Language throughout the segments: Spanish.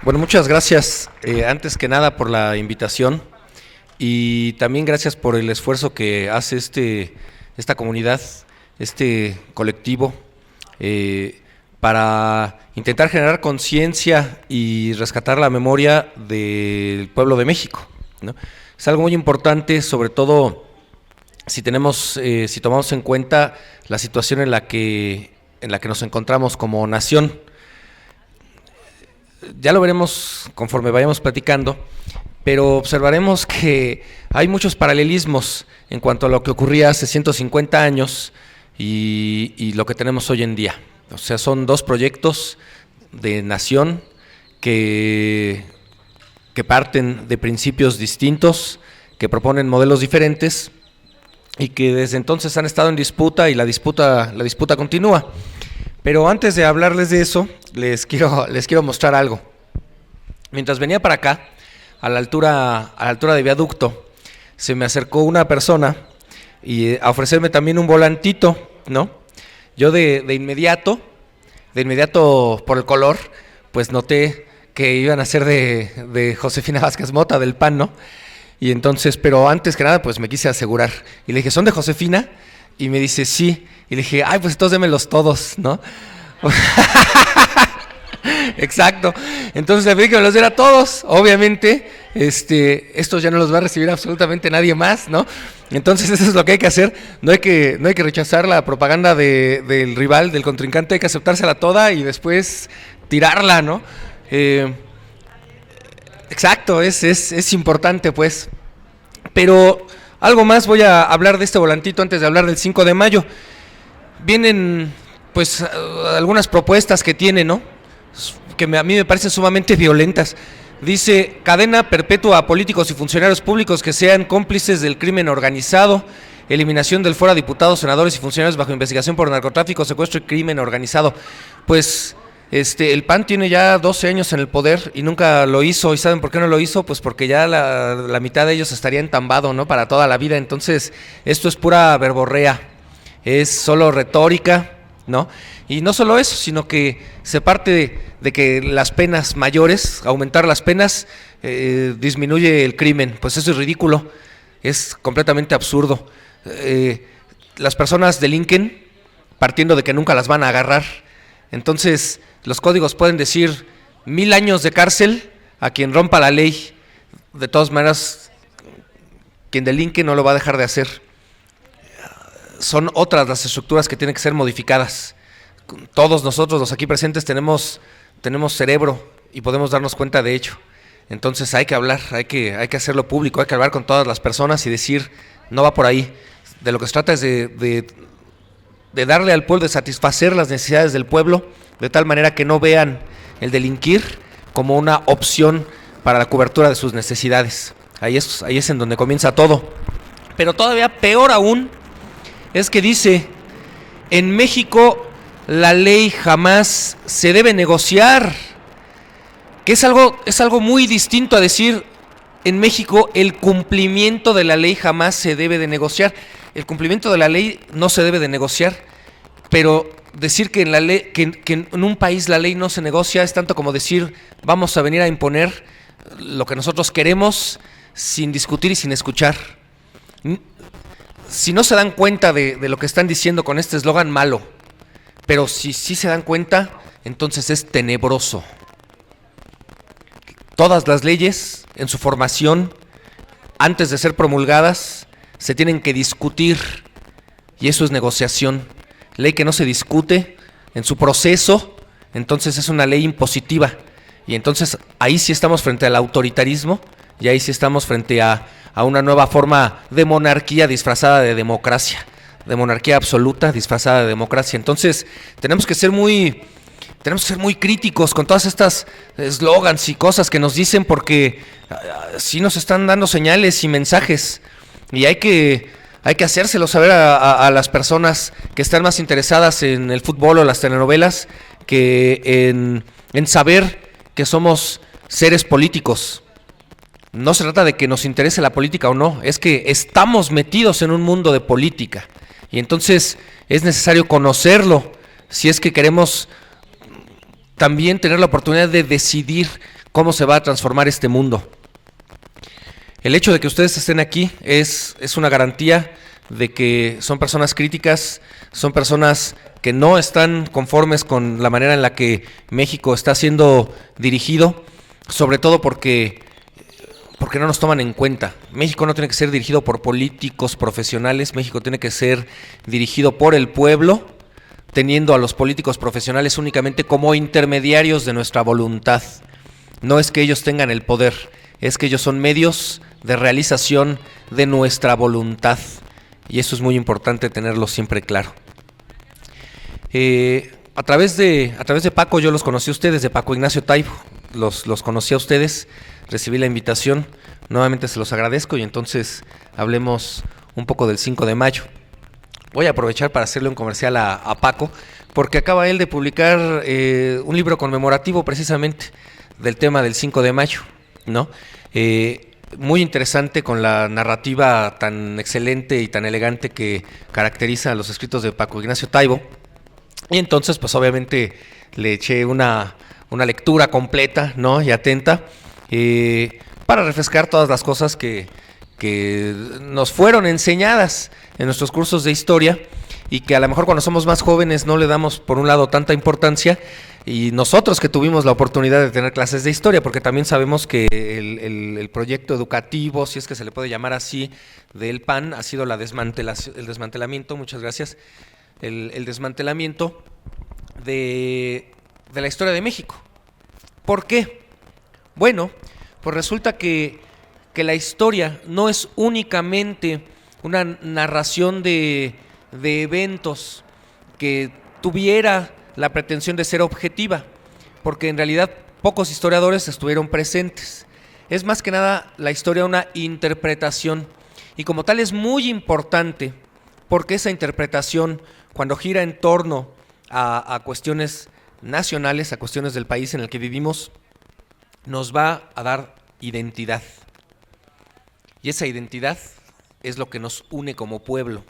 Bueno, muchas gracias, antes que nada, por la invitación y también gracias por el esfuerzo que hace esta comunidad, este colectivo, para intentar generar conciencia y rescatar la memoria del pueblo de México, ¿no? Es algo muy importante, sobre todo si tomamos en cuenta la situación en la que nos encontramos como nación. Ya lo veremos conforme vayamos platicando, pero observaremos que hay muchos paralelismos en cuanto a lo que ocurría hace 150 años y lo que tenemos hoy en día. O sea, son dos proyectos de nación que parten de principios distintos, que proponen modelos diferentes y que desde entonces han estado en disputa y la disputa continúa. Pero antes de hablarles de eso, les quiero mostrar algo. Mientras venía para acá, a la altura de Viaducto, se me acercó una persona y a ofrecerme también un volantito, ¿no? Yo de inmediato por el color, pues noté que iban a ser de Josefina Vázquez Mota, del PAN, ¿no? Y entonces, pero antes que nada, pues me quise asegurar. Y le dije, ¿son de Josefina? Y me dice, sí. Y le dije, ay, pues entonces démelos todos, ¿no? Exacto. Entonces le pedí que me los diera todos. Obviamente, estos ya no los va a recibir absolutamente nadie más, ¿no? Entonces eso es lo que hay que hacer. No hay que rechazar la propaganda del rival, del contrincante. Hay que aceptársela toda y después tirarla, ¿no? Exacto, es importante, pues. Pero algo más, voy a hablar de este volantito antes de hablar del 5 de mayo. Vienen, pues, algunas propuestas que tiene, ¿no? Que a mí me parecen sumamente violentas. Dice, cadena perpetua a políticos y funcionarios públicos que sean cómplices del crimen organizado, eliminación del fuero a diputados, senadores y funcionarios bajo investigación por narcotráfico, secuestro y crimen organizado. Pues el PAN tiene ya 12 años en el poder y nunca lo hizo. ¿Y saben por qué no lo hizo? Pues porque ya la mitad de ellos estaría entambado, ¿no? Para toda la vida. Entonces, esto es pura verborrea, es solo retórica, ¿no? Y no solo eso, sino que se parte de que las penas mayores, aumentar las penas, disminuye el crimen. Pues eso es ridículo, es completamente absurdo. Las personas delinquen partiendo de que nunca las van a agarrar. Entonces, los códigos pueden decir 1000 años de cárcel a quien rompa la ley. De todas maneras, quien delinque no lo va a dejar de hacer. Son otras las estructuras que tienen que ser modificadas. Todos nosotros, los aquí presentes, tenemos cerebro y podemos darnos cuenta de ello. Entonces hay que hablar, hay que hacerlo público, hay que hablar con todas las personas y decir, no va por ahí. De lo que se trata es de darle al pueblo, de satisfacer las necesidades del pueblo, de tal manera que no vean el delinquir como una opción para la cobertura de sus necesidades. Ahí es en donde comienza todo. Pero todavía peor aún es que dice, en México la ley jamás se debe negociar, que es algo muy distinto a decir, en México el cumplimiento de la ley jamás se debe de negociar. El cumplimiento de la ley no se debe de negociar, pero decir que en la ley, que en un país la ley no se negocia es tanto como decir, vamos a venir a imponer lo que nosotros queremos sin discutir y sin escuchar. Si no se dan cuenta de lo que están diciendo con este eslogan, malo. Pero si sí se dan cuenta, entonces es tenebroso. Todas las leyes, en su formación, antes de ser promulgadas, se tienen que discutir. Y eso es negociación. Ley que no se discute en su proceso, entonces es una ley impositiva. Y entonces ahí sí estamos frente al autoritarismo y ahí sí estamos frente a una nueva forma de monarquía disfrazada de democracia. monarquía absoluta disfrazada de democracia. Entonces, tenemos que ser muy críticos con todas estas eslogans y cosas que nos dicen, porque sí nos están dando señales y mensajes, y hay que hacérselo saber a las personas que están más interesadas en el fútbol o las telenovelas que en saber que somos seres políticos. No se trata de que nos interese la política o no, es que estamos metidos en un mundo de política, y entonces es necesario conocerlo si es que queremos también tener la oportunidad de decidir cómo se va a transformar este mundo. El hecho de que ustedes estén aquí es una garantía de que son personas críticas, son personas que no están conformes con la manera en la que México está siendo dirigido, sobre todo porque no nos toman en cuenta. México no tiene que ser dirigido por políticos profesionales, México tiene que ser dirigido por el pueblo, teniendo a los políticos profesionales únicamente como intermediarios de nuestra voluntad. No es que ellos tengan el poder, es que ellos son medios de realización de nuestra voluntad, y eso es muy importante tenerlo siempre claro. A través de Paco yo los conocí a ustedes, de Paco Ignacio Taibo, los conocí a ustedes, recibí la invitación, nuevamente se los agradezco, y entonces hablemos un poco del 5 de mayo. Voy a aprovechar para hacerle un comercial a Paco, porque acaba él de publicar un libro conmemorativo precisamente del tema del 5 de mayo, ¿no? Muy interesante, con la narrativa tan excelente y tan elegante que caracteriza a los escritos de Paco Ignacio Taibo. Y entonces, pues obviamente le eché una lectura completa, ¿no? Y atenta, para refrescar todas las cosas que nos fueron enseñadas en nuestros cursos de historia, y que a lo mejor cuando somos más jóvenes no le damos, por un lado, tanta importancia, y nosotros que tuvimos la oportunidad de tener clases de historia, porque también sabemos que el proyecto educativo, si es que se le puede llamar así, del PAN ha sido el desmantelamiento, muchas gracias, el desmantelamiento de la historia de México. ¿Por qué? Bueno, pues resulta que la historia no es únicamente una narración de eventos que tuviera la pretensión de ser objetiva, porque en realidad pocos historiadores estuvieron presentes. Es más que nada la historia una interpretación, y como tal es muy importante, porque esa interpretación, cuando gira en torno a cuestiones nacionales, a cuestiones del país en el que vivimos, nos va a dar identidad. Y esa identidad es lo que nos une como pueblo.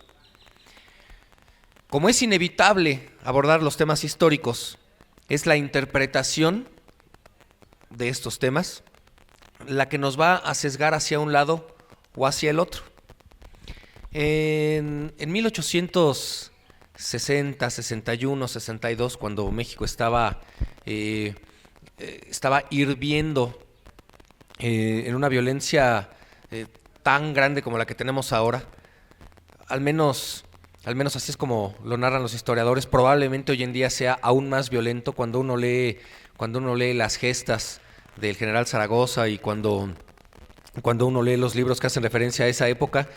Como es inevitable abordar los temas históricos, es la interpretación de estos temas la que nos va a sesgar hacia un lado o hacia el otro. En 1860, 61, 62, cuando México estaba hirviendo en una violencia tan grande como la que tenemos ahora, al menos así es como lo narran los historiadores. Probablemente hoy en día sea aún más violento cuando uno lee las gestas del general Zaragoza, y cuando uno lee los libros que hacen referencia a esa época,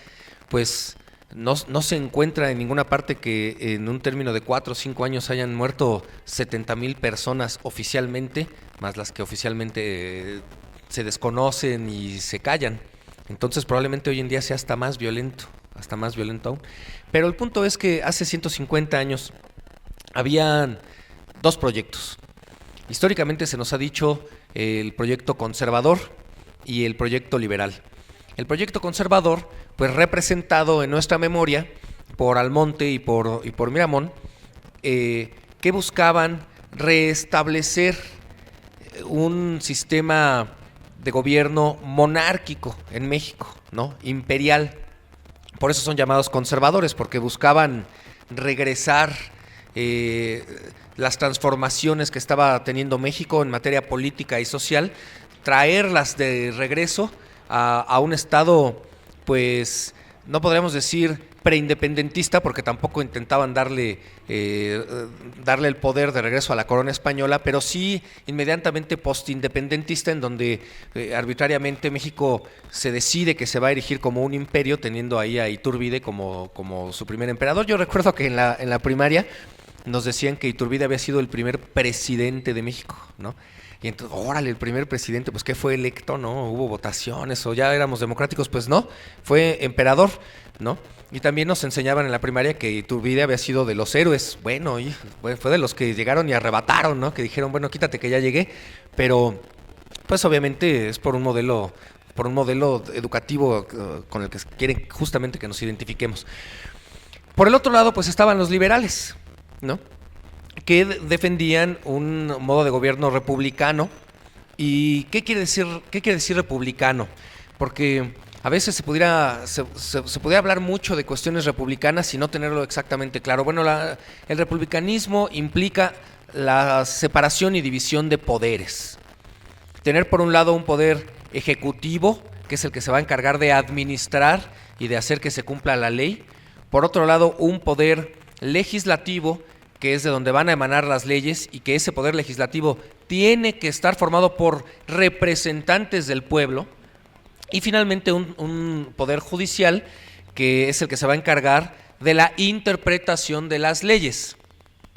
pues no se encuentra en ninguna parte que en un término de 4 o 5 años hayan muerto 70,000 personas oficialmente, más las que oficialmente se desconocen y se callan. Entonces probablemente hoy en día sea hasta más violento aún. Pero el punto es que hace 150 años habían dos proyectos. Históricamente se nos ha dicho el proyecto conservador y el proyecto liberal. El proyecto conservador, pues representado en nuestra memoria por Almonte y por Miramón, que buscaban restablecer un sistema de gobierno monárquico en México, ¿no? Imperial. Por eso son llamados conservadores, porque buscaban regresar las transformaciones que estaba teniendo México en materia política y social, traerlas de regreso a un estado pues no podríamos decir preindependentista, porque tampoco intentaban darle el poder de regreso a la corona española, pero sí inmediatamente postindependentista, en donde arbitrariamente México se decide que se va a erigir como un imperio, teniendo ahí a Iturbide como su primer emperador. Yo recuerdo que en la primaria nos decían que Iturbide había sido el primer presidente de México, ¿no? Y entonces, órale, el primer presidente, pues ¿qué fue electo? ¿No? ¿Hubo votaciones o ya éramos democráticos? Pues no, fue emperador, ¿no? Y también nos enseñaban en la primaria que Iturbide había sido de los héroes. Bueno, y fue de los que llegaron y arrebataron, ¿no? Que dijeron, bueno, quítate que ya llegué. Pero, pues obviamente es por un modelo educativo con el que quieren justamente que nos identifiquemos. Por el otro lado, pues estaban los liberales, ¿no? Que defendían un modo de gobierno republicano. ¿Y qué quiere decir republicano? Porque a veces se pudiera hablar mucho de cuestiones republicanas y no tenerlo exactamente claro. Bueno, el republicanismo implica la separación y división de poderes. Tener por un lado un poder ejecutivo, que es el que se va a encargar de administrar y de hacer que se cumpla la ley. Por otro lado, un poder legislativo, que es de donde van a emanar las leyes, y que ese poder legislativo tiene que estar formado por representantes del pueblo. Y finalmente un poder judicial, que es el que se va a encargar de la interpretación de las leyes,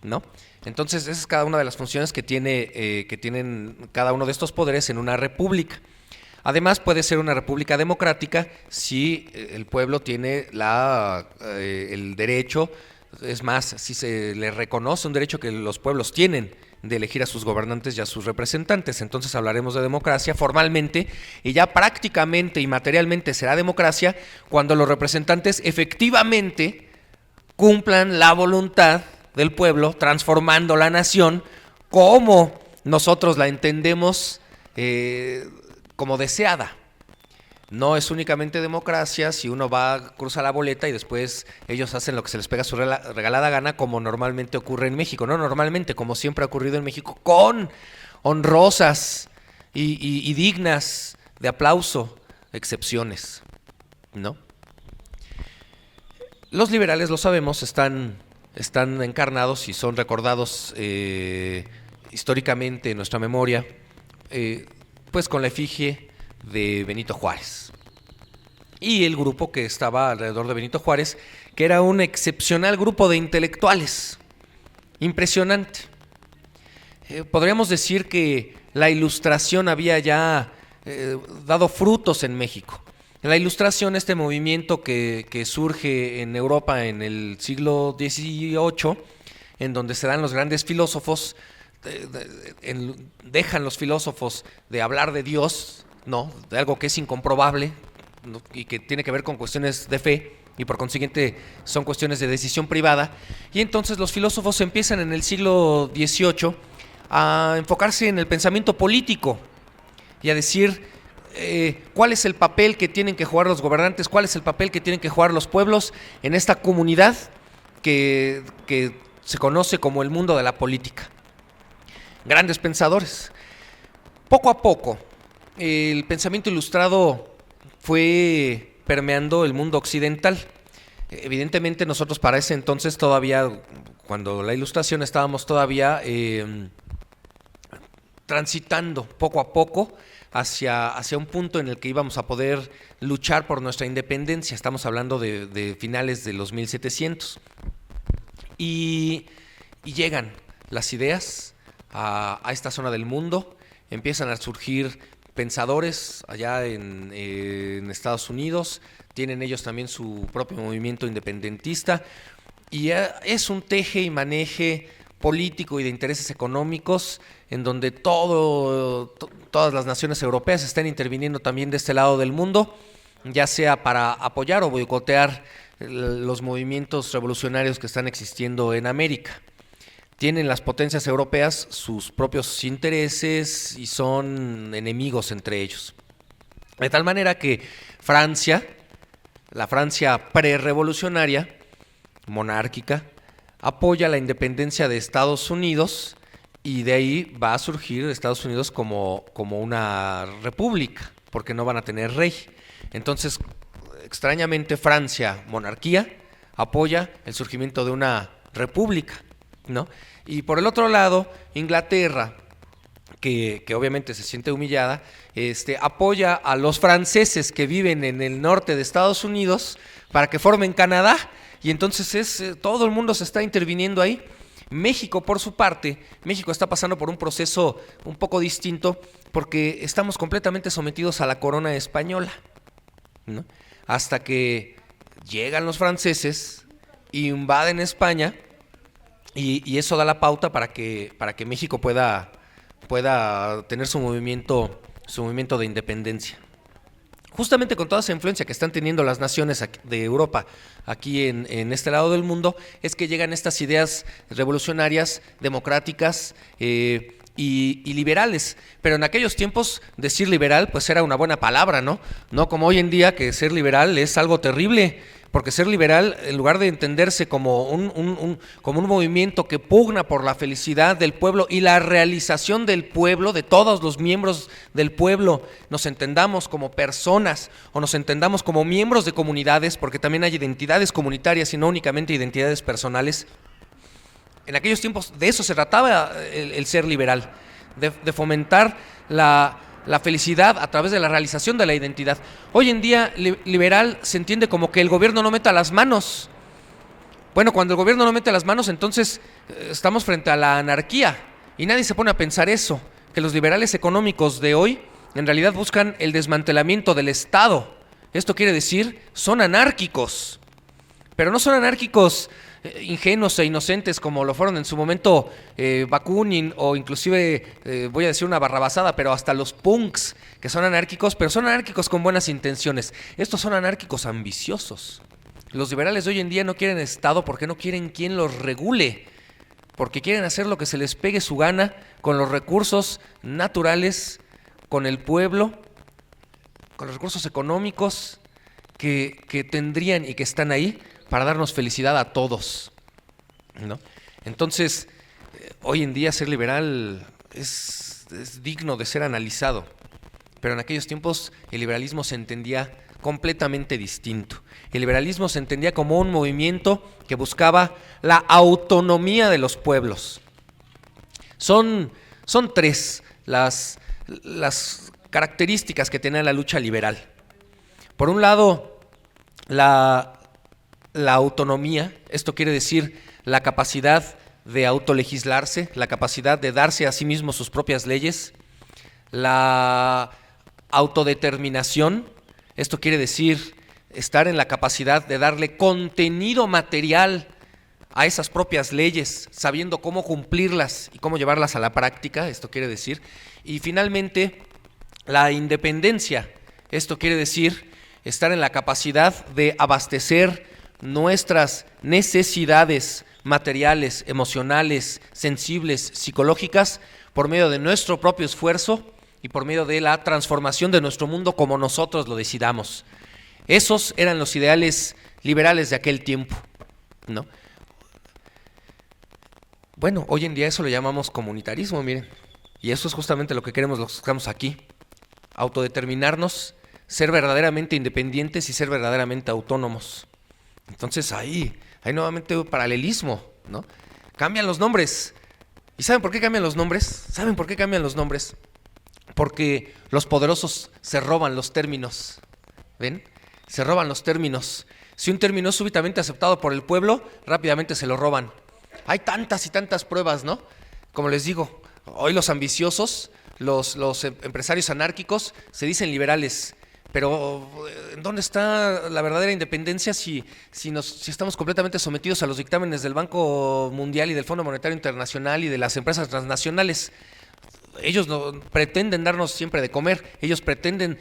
¿no? Entonces, esa es cada una de las funciones que tienen cada uno de estos poderes en una república. Además, puede ser una república democrática si el pueblo tiene el derecho. Es más, si se le reconoce un derecho que los pueblos tienen de elegir a sus gobernantes y a sus representantes. Entonces hablaremos de democracia formalmente, y ya prácticamente y materialmente será democracia cuando los representantes efectivamente cumplan la voluntad del pueblo, transformando la nación como nosotros la entendemos como deseada. No es únicamente democracia si uno va, cruza la boleta y después ellos hacen lo que se les pega su regalada gana, como normalmente ocurre en México. No normalmente, como siempre ha ocurrido en México, con honrosas y dignas de aplauso excepciones, ¿no? Los liberales, lo sabemos, están encarnados y son recordados históricamente en nuestra memoria, pues con la efigie de Benito Juárez y el grupo que estaba alrededor de Benito Juárez, que era un excepcional grupo de intelectuales, impresionante. Podríamos decir que la Ilustración había ya dado frutos en México. La Ilustración, este movimiento que surge en Europa en el siglo XVIII, en donde se dan los grandes filósofos, dejan los filósofos de hablar de Dios, ¿no? De algo que es incomprobable, ¿no? Y que tiene que ver con cuestiones de fe, y por consiguiente son cuestiones de decisión privada. Y entonces los filósofos empiezan en el siglo XVIII a enfocarse en el pensamiento político y a decir cuál es el papel que tienen que jugar los gobernantes, cuál es el papel que tienen que jugar los pueblos en esta comunidad que se conoce como el mundo de la política. Grandes pensadores. Poco a poco, el pensamiento ilustrado fue permeando el mundo occidental. Evidentemente nosotros para ese entonces todavía, cuando la Ilustración, estábamos todavía transitando poco a poco hacia un punto en el que íbamos a poder luchar por nuestra independencia. Estamos hablando de finales de los 1700. Y llegan las ideas a esta zona del mundo, empiezan a surgir pensadores allá en Estados Unidos, tienen ellos también su propio movimiento independentista, y es un teje y maneje político y de intereses económicos en donde todas las naciones europeas están interviniendo también de este lado del mundo, ya sea para apoyar o boicotear los movimientos revolucionarios que están existiendo en América. Tienen las potencias europeas sus propios intereses y son enemigos entre ellos. De tal manera que Francia, la Francia prerrevolucionaria, monárquica, apoya la independencia de Estados Unidos, y de ahí va a surgir Estados Unidos como una república, porque no van a tener rey. Entonces, extrañamente Francia, monarquía, apoya el surgimiento de una república, ¿no? Y por el otro lado, Inglaterra, que obviamente se siente humillada, apoya a los franceses que viven en el norte de Estados Unidos para que formen Canadá, y entonces todo el mundo se está interviniendo ahí. México, por su parte, México está pasando por un proceso un poco distinto porque estamos completamente sometidos a la corona española, ¿no? Hasta que llegan los franceses, invaden España y eso da la pauta para que México pueda tener su movimiento de independencia. Justamente con toda esa influencia que están teniendo las naciones de Europa aquí en este lado del mundo, es que llegan estas ideas revolucionarias, democráticas y liberales. Pero en aquellos tiempos decir liberal pues era una buena palabra, ¿no? No como hoy en día, que ser liberal es algo terrible, porque ser liberal, en lugar de entenderse como un movimiento que pugna por la felicidad del pueblo y la realización del pueblo, de todos los miembros del pueblo, nos entendamos como personas o nos entendamos como miembros de comunidades, porque también hay identidades comunitarias y no únicamente identidades personales. En aquellos tiempos de eso se trataba el ser liberal, de fomentar la felicidad a través de la realización de la identidad. Hoy en día liberal se entiende como que el gobierno no meta las manos. Bueno, cuando el gobierno no mete las manos, entonces estamos frente a la anarquía, y nadie se pone a pensar eso, que los liberales económicos de hoy en realidad buscan el desmantelamiento del Estado. Esto quiere decir, son anárquicos, pero no son anárquicos ingenuos e inocentes como lo fueron en su momento Bakunin, o inclusive voy a decir una barrabasada, pero hasta los punks, que son anárquicos, pero son anárquicos con buenas intenciones. Estos son anárquicos ambiciosos. Los liberales de hoy en día no quieren Estado porque no quieren quien los regule, porque quieren hacer lo que se les pegue su gana con los recursos naturales, con el pueblo, con los recursos económicos que tendrían y que están ahí para darnos felicidad a todos, ¿no? Entonces, hoy en día ser liberal es digno de ser analizado, pero en aquellos tiempos el liberalismo se entendía completamente distinto. El liberalismo se entendía como un movimiento que buscaba la autonomía de los pueblos. Son tres las características que tenía la lucha liberal. Por un lado, la autonomía, esto quiere decir la capacidad de autolegislarse, la capacidad de darse a sí mismo sus propias leyes. La autodeterminación, esto quiere decir estar en la capacidad de darle contenido material a esas propias leyes, sabiendo cómo cumplirlas y cómo llevarlas a la práctica, esto quiere decir. Y finalmente, la independencia, esto quiere decir estar en la capacidad de abastecer nuestras necesidades materiales, emocionales, sensibles, psicológicas, por medio de nuestro propio esfuerzo y por medio de la transformación de nuestro mundo como nosotros lo decidamos. Esos eran los ideales liberales de aquel tiempo, ¿no? Bueno, hoy en día eso lo llamamos comunitarismo, miren, y eso es justamente lo que queremos los que estamos aquí: autodeterminarnos, ser verdaderamente independientes y ser verdaderamente autónomos. Entonces ahí hay nuevamente un paralelismo, ¿no? Cambian los nombres. ¿Y saben por qué cambian los nombres? ¿Saben por qué cambian los nombres? Porque los poderosos se roban los términos. ¿Ven? Se roban los términos. Si un término es súbitamente aceptado por el pueblo, rápidamente se lo roban. Hay tantas y tantas pruebas, ¿no? Como les digo, hoy los ambiciosos, los empresarios anárquicos se dicen liberales. Pero ¿dónde está la verdadera independencia si estamos completamente sometidos a los dictámenes del Banco Mundial y del Fondo Monetario Internacional y de las empresas transnacionales? Ellos no pretenden darnos siempre de comer, ellos pretenden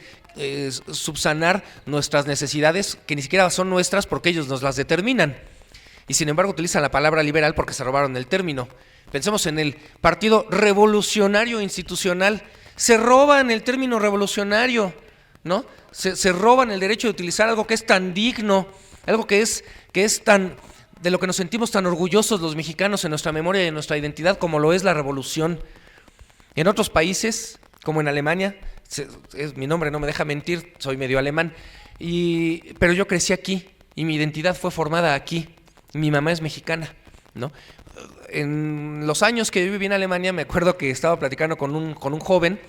subsanar nuestras necesidades que ni siquiera son nuestras porque ellos nos las determinan. Y sin embargo utilizan la palabra liberal porque se robaron el término. Pensemos en el Partido Revolucionario Institucional. Se roban el término revolucionario, ¿no? Se roban el derecho de utilizar algo que es tan digno, algo que es tan, de lo que nos sentimos tan orgullosos los mexicanos en nuestra memoria y en nuestra identidad, como lo es la revolución. En otros países, como en Alemania, mi nombre no me deja mentir, soy medio alemán, Pero yo crecí aquí y mi identidad fue formada aquí. Mi mamá es mexicana, ¿no? En los años que yo viví en Alemania me acuerdo que estaba platicando con un joven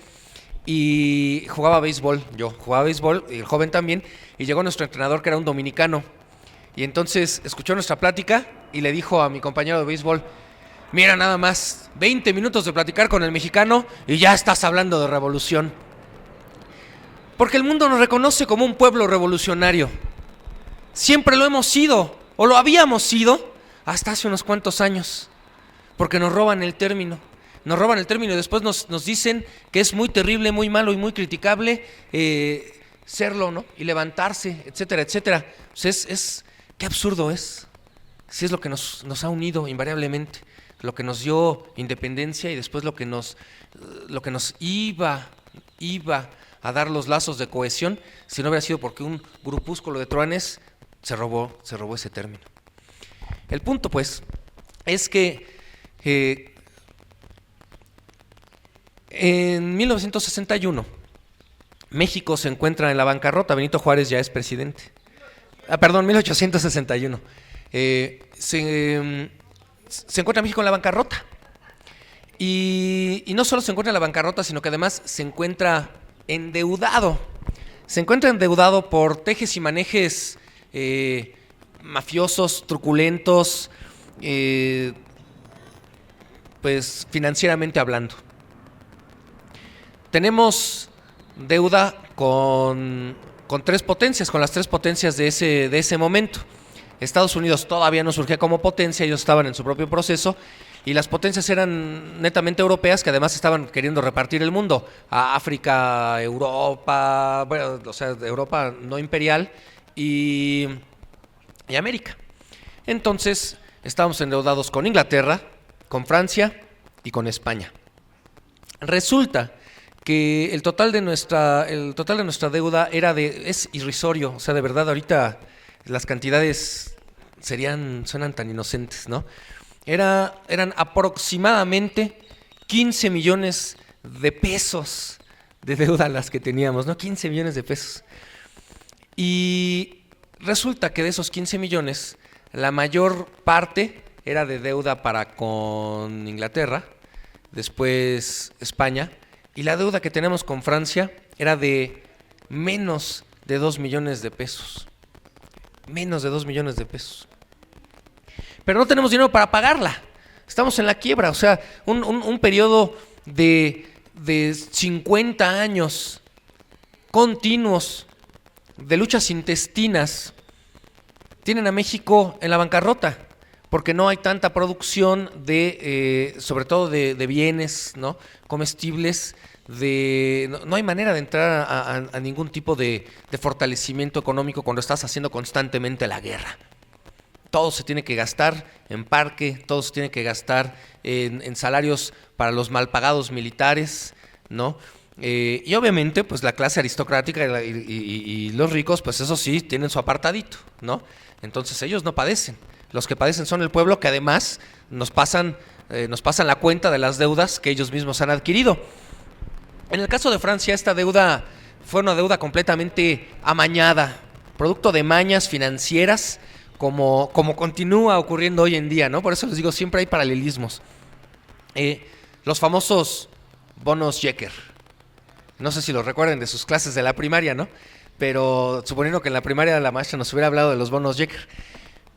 y jugaba béisbol. Yo jugaba béisbol y el joven también, y llegó nuestro entrenador, que era un dominicano, y entonces escuchó nuestra plática y le dijo a mi compañero de béisbol: mira, nada más 20 minutos de platicar con el mexicano y ya estás hablando de revolución. Porque el mundo nos reconoce como un pueblo revolucionario. Siempre lo hemos sido, o lo habíamos sido, hasta hace unos cuantos años. Porque nos roban el término. Nos roban el término y después nos dicen que es muy terrible, muy malo y muy criticable serlo, ¿no? Y levantarse, etcétera, etcétera. Pues qué absurdo es. Si es lo que nos ha unido invariablemente, lo que nos dio independencia y después lo que nos iba a dar los lazos de cohesión, si no hubiera sido porque un grupúsculo de truanes se robó ese término. El punto, pues, es que en 1961 México se encuentra en la bancarrota. Benito Juárez ya es presidente. 1861. Se encuentra México en la bancarrota. Y no solo se encuentra en la bancarrota, sino que además se encuentra endeudado. Se encuentra endeudado por tejes y manejes mafiosos, truculentos, pues financieramente hablando. Tenemos deuda con tres potencias, con las tres potencias de ese momento. Estados Unidos todavía no surgía como potencia, ellos estaban en su propio proceso, y las potencias eran netamente europeas, que además estaban queriendo repartir el mundo a África, Europa, bueno, o sea, Europa no imperial y América. Entonces estábamos endeudados con Inglaterra, con Francia y con España. Resulta que el total de nuestra deuda es irrisorio, o sea, de verdad ahorita las cantidades suenan tan inocentes, ¿no? Eran aproximadamente 15 millones de pesos de deuda las que teníamos, ¿no? 15 millones de pesos. Y resulta que de esos 15 millones, la mayor parte era de deuda para con Inglaterra, después España, y la deuda que tenemos con Francia era de menos de 2 millones de pesos. Menos de 2 millones de pesos. Pero no tenemos dinero para pagarla. Estamos en la quiebra. O sea, un periodo de 50 años continuos de luchas intestinas tienen a México en la bancarrota, porque no hay tanta producción sobre todo de bienes, ¿no?, comestibles. No hay manera de entrar a ningún tipo de fortalecimiento económico cuando estás haciendo constantemente la guerra. Todo se tiene que gastar en parque, todo se tiene que gastar en salarios para los mal pagados militares, ¿no? Y obviamente, pues la clase aristocrática y los ricos, pues eso sí, tienen su apartadito, ¿no? Entonces ellos no padecen. Los que padecen son el pueblo, que además nos pasan la cuenta de las deudas que ellos mismos han adquirido. En el caso de Francia, esta deuda fue una deuda completamente amañada, producto de mañas financieras, como continúa ocurriendo hoy en día, ¿no? Por eso les digo, siempre hay paralelismos. Los famosos bonos Jekker. No sé si los recuerden de sus clases de la primaria, ¿no? Pero suponiendo que en la primaria la maestra nos hubiera hablado de los bonos Jekker.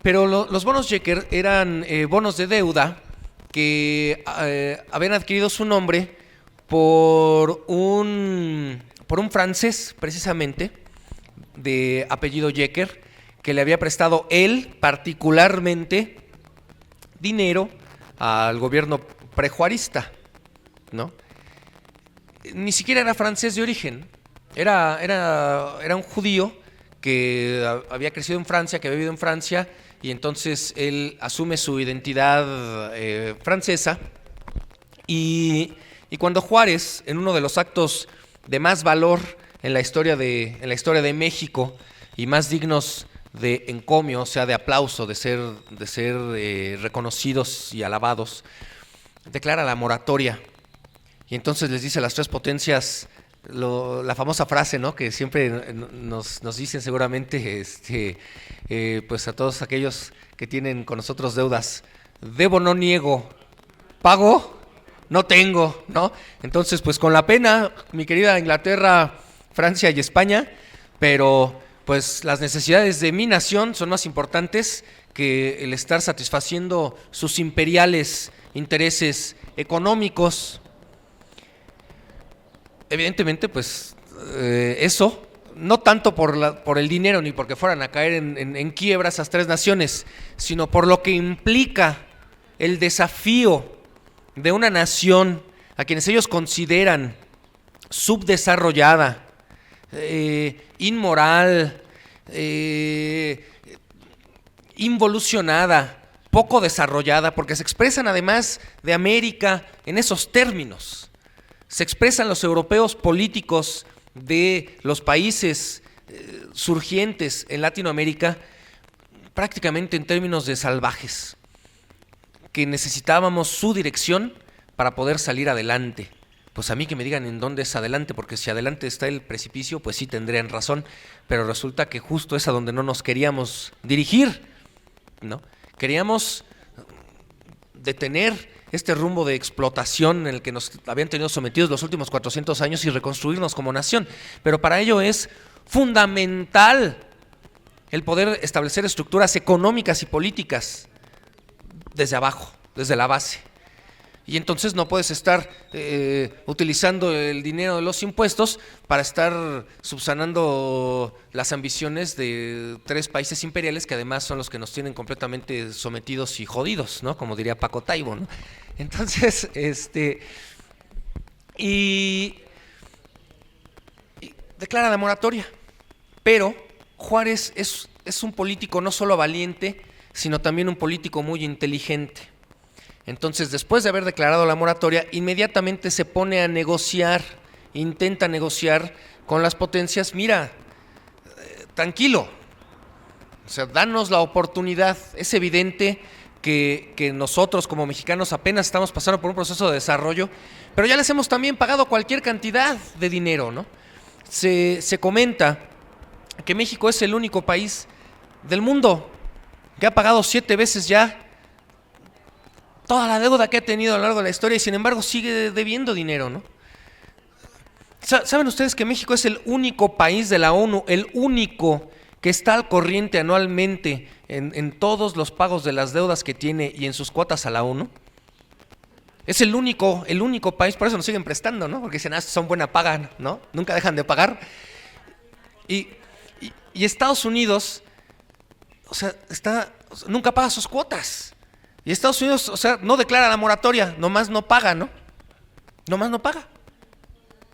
Pero los bonos Jekker eran bonos de deuda que habían adquirido su nombre por un francés, precisamente, de apellido Jekker, que le había prestado él particularmente dinero al gobierno prejuarista, ¿no? Ni siquiera era francés de origen, era un judío que había crecido en Francia, que había vivido en Francia, y entonces él asume su identidad francesa. Y cuando Juárez, en uno de los actos de más valor en la historia de México y más dignos de encomio, o sea, de aplauso, de ser reconocidos y alabados, declara la moratoria. Y entonces les dice a las tres potencias: la famosa frase, ¿no? Que siempre nos dicen seguramente, pues a todos aquellos que tienen con nosotros deudas: debo, no niego, pago, no tengo, ¿no? Entonces, pues con la pena, mi querida Inglaterra, Francia y España, pero pues las necesidades de mi nación son más importantes que el estar satisfaciendo sus imperiales intereses económicos. Evidentemente, pues eso, no tanto por el dinero ni porque fueran a caer en quiebra esas tres naciones, sino por lo que implica el desafío de una nación a quienes ellos consideran subdesarrollada, inmoral, involucionada, poco desarrollada, porque se expresan además de América en esos términos. Se expresan los europeos políticos de los países surgientes en Latinoamérica prácticamente en términos de salvajes, que necesitábamos su dirección para poder salir adelante. Pues a mí que me digan en dónde es adelante, porque si adelante está el precipicio, pues sí tendrían razón, pero resulta que justo es a donde no nos queríamos dirigir, ¿no? Queríamos detener este rumbo de explotación en el que nos habían tenido sometidos los últimos 400 años y reconstruirnos como nación. Pero para ello es fundamental el poder establecer estructuras económicas y políticas desde abajo, desde la base. Y entonces no puedes estar utilizando el dinero de los impuestos para estar subsanando las ambiciones de tres países imperiales que además son los que nos tienen completamente sometidos y jodidos, ¿no? Como diría Paco Taibo, ¿no? Entonces, y declara la moratoria. Pero Juárez es un político no solo valiente, sino también un político muy inteligente. Entonces, después de haber declarado la moratoria, inmediatamente se pone a negociar, intenta negociar con las potencias. Mira, tranquilo, o sea, danos la oportunidad. Es evidente que nosotros como mexicanos apenas estamos pasando por un proceso de desarrollo, pero ya les hemos también pagado cualquier cantidad de dinero, ¿no? Se comenta que México es el único país del mundo que ha pagado 7 veces ya toda la deuda que ha tenido a lo largo de la historia y sin embargo sigue debiendo dinero, ¿no? ¿Saben ustedes que México es el único país de la ONU, el único que está al corriente anualmente en todos los pagos de las deudas que tiene y en sus cuotas a la ONU? Es el único país, por eso nos siguen prestando, ¿no? Porque dicen, son buena paga, ¿no? Nunca dejan de pagar. Y Estados Unidos, o sea, nunca paga sus cuotas. Y Estados Unidos, o sea, no declara la moratoria, nomás no paga, ¿no? Nomás no paga.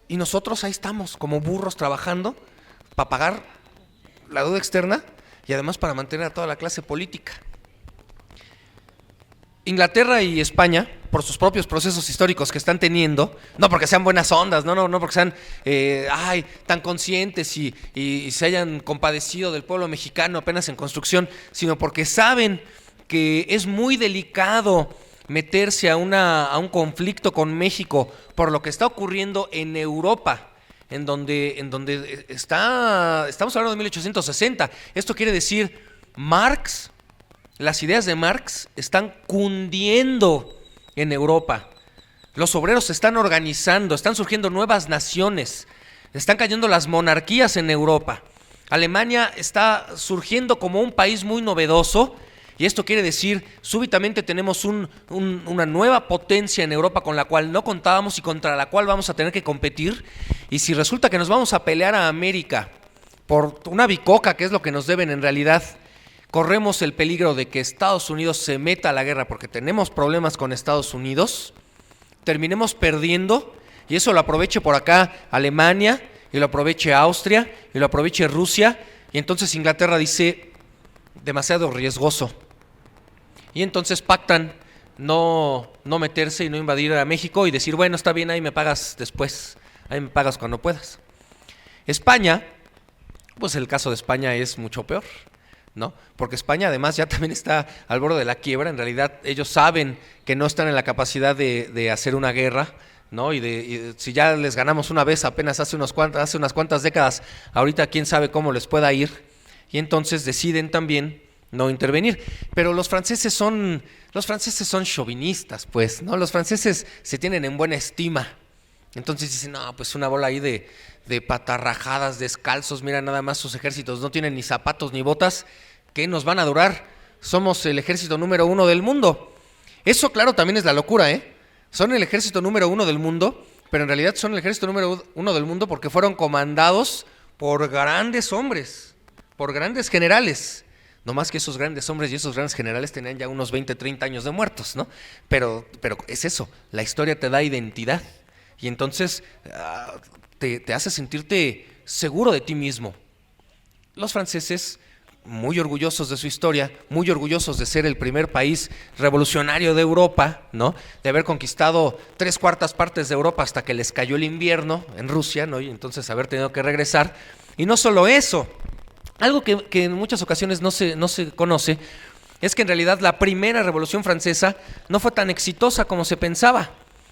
Y nosotros ahí estamos, como burros, trabajando para pagar la deuda externa y además para mantener a toda la clase política. Inglaterra y España, por sus propios procesos históricos que están teniendo, no porque sean buenas ondas, no porque sean tan conscientes y se hayan compadecido del pueblo mexicano apenas en construcción, sino porque saben que es muy delicado meterse a un conflicto con México por lo que está ocurriendo en Europa, en donde estamos hablando de 1860. Esto quiere decir, las ideas de Marx están cundiendo en Europa. Los obreros se están organizando, están surgiendo nuevas naciones, están cayendo las monarquías en Europa. Alemania está surgiendo como un país muy novedoso. Y esto quiere decir, súbitamente tenemos una nueva potencia en Europa con la cual no contábamos y contra la cual vamos a tener que competir. Y si resulta que nos vamos a pelear a América por una bicoca, que es lo que nos deben en realidad, corremos el peligro de que Estados Unidos se meta a la guerra porque tenemos problemas con Estados Unidos, terminemos perdiendo y eso lo aproveche por acá Alemania y lo aproveche Austria y lo aproveche Rusia. Y entonces Inglaterra dice, demasiado riesgoso. Y entonces pactan no meterse y no invadir a México y decir, bueno, está bien, ahí me pagas después, ahí me pagas cuando puedas. España, pues el caso de España es mucho peor, ¿no? Porque España además ya también está al borde de la quiebra. En realidad ellos saben que no están en la capacidad de hacer una guerra ¿no? Y si ya les ganamos una vez apenas hace unas cuantas décadas, ahorita quién sabe cómo les pueda ir, y entonces deciden también no intervenir. Pero los franceses son chauvinistas, pues, ¿no? Los franceses se tienen en buena estima. Entonces dicen, no, pues una bola ahí de patarrajadas, descalzos, mira nada más sus ejércitos, no tienen ni zapatos ni botas, ¿qué nos van a durar? Somos el ejército número 1 del mundo. Eso, claro, también es la locura, ¿eh? Son el ejército número 1 del mundo, pero en realidad son el ejército número 1 del mundo porque fueron comandados por grandes hombres, por grandes generales. No más que esos grandes hombres y esos grandes generales tenían ya unos 20, 30 años de muertos, ¿no? Pero es eso, la historia te da identidad y entonces te hace sentirte seguro de ti mismo. Los franceses, muy orgullosos de su historia, muy orgullosos de ser el primer país revolucionario de Europa, ¿no? De haber conquistado 3/4 partes de Europa hasta que les cayó el invierno en Rusia, ¿no? Y entonces haber tenido que regresar. Y no solo eso, algo que en muchas ocasiones no se conoce, es que en realidad la primera Revolución Francesa no fue tan exitosa como se pensaba.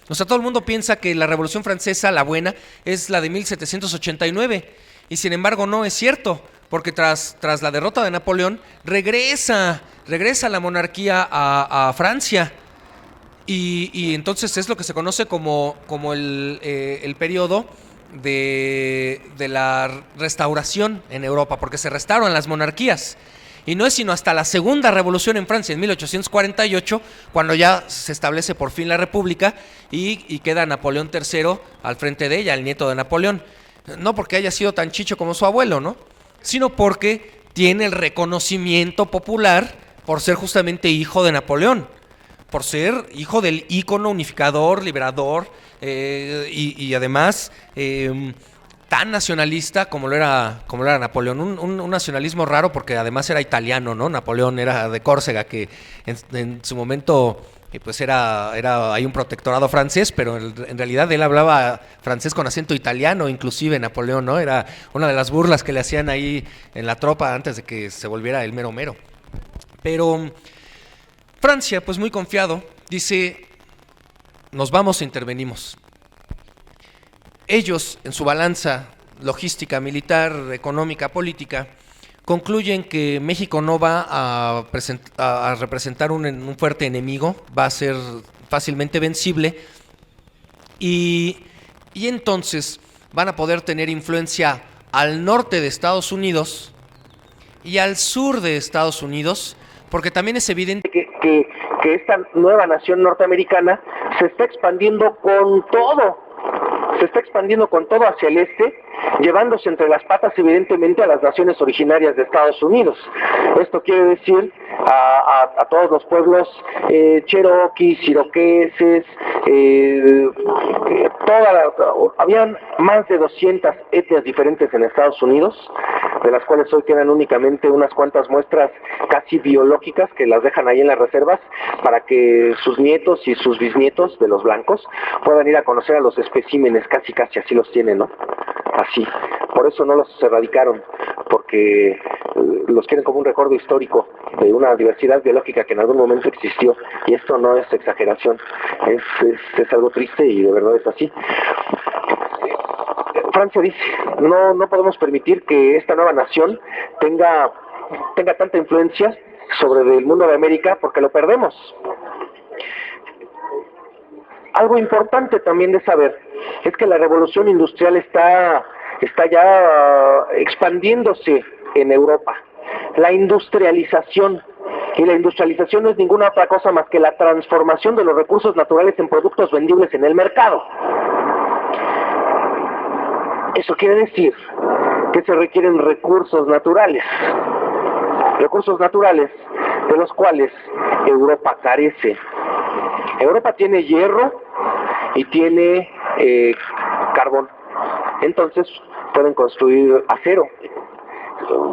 O sea, todo el mundo piensa que la Revolución Francesa, la buena, es la de 1789, y sin embargo no es cierto, porque tras la derrota de Napoleón, regresa la monarquía a Francia, y entonces es lo que se conoce como el periodo de la restauración en Europa, porque se restauran las monarquías. Y no es sino hasta la segunda revolución en Francia, en 1848, cuando ya se establece por fin la república y queda Napoleón III al frente de ella, el nieto de Napoleón. No porque haya sido tan chicho como su abuelo, ¿no? Sino porque tiene el reconocimiento popular por ser justamente hijo de Napoleón, por ser hijo del ícono unificador, liberador, y además tan nacionalista como lo era Napoleón, un nacionalismo raro porque además era italiano, ¿no? Napoleón era de Córcega, que en su momento pues era hay un protectorado francés, pero en realidad él hablaba francés con acento italiano, inclusive Napoleón, ¿no? Era una de las burlas que le hacían ahí en la tropa antes de que se volviera el mero mero. Pero Francia, pues muy confiado, dice, nos vamos e intervenimos. Ellos, en su balanza logística, militar, económica, política, concluyen que México no va a representar un fuerte enemigo, va a ser fácilmente vencible, y entonces van a poder tener influencia al norte de Estados Unidos y al sur de Estados Unidos, porque también es evidente que esta nueva nación norteamericana se está expandiendo con todo. Se está expandiendo con todo hacia el este, llevándose entre las patas evidentemente a las naciones originarias de Estados Unidos. Esto quiere decir a todos los pueblos cherokees, iroqueses, habían más de 200 etnias diferentes en Estados Unidos, de las cuales hoy quedan únicamente unas cuantas muestras casi biológicas que las dejan ahí en las reservas para que sus nietos y sus bisnietos de los blancos puedan ir a conocer a los especímenes, casi así los tienen, ¿no? Así. Por eso no los erradicaron, porque los quieren como un recuerdo histórico de una diversidad biológica que en algún momento existió, y esto no es exageración, es algo triste y de verdad es así. Francia dice, no podemos permitir que esta nueva nación tenga tanta influencia sobre el mundo de América porque lo perdemos. Algo importante también de saber es que la revolución industrial está ya expandiéndose en Europa. La industrialización, y la industrialización no es ninguna otra cosa más que la transformación de los recursos naturales en productos vendibles en el mercado. Eso quiere decir que se requieren recursos naturales de los cuales Europa carece. Europa tiene hierro y tiene carbón, entonces pueden construir acero,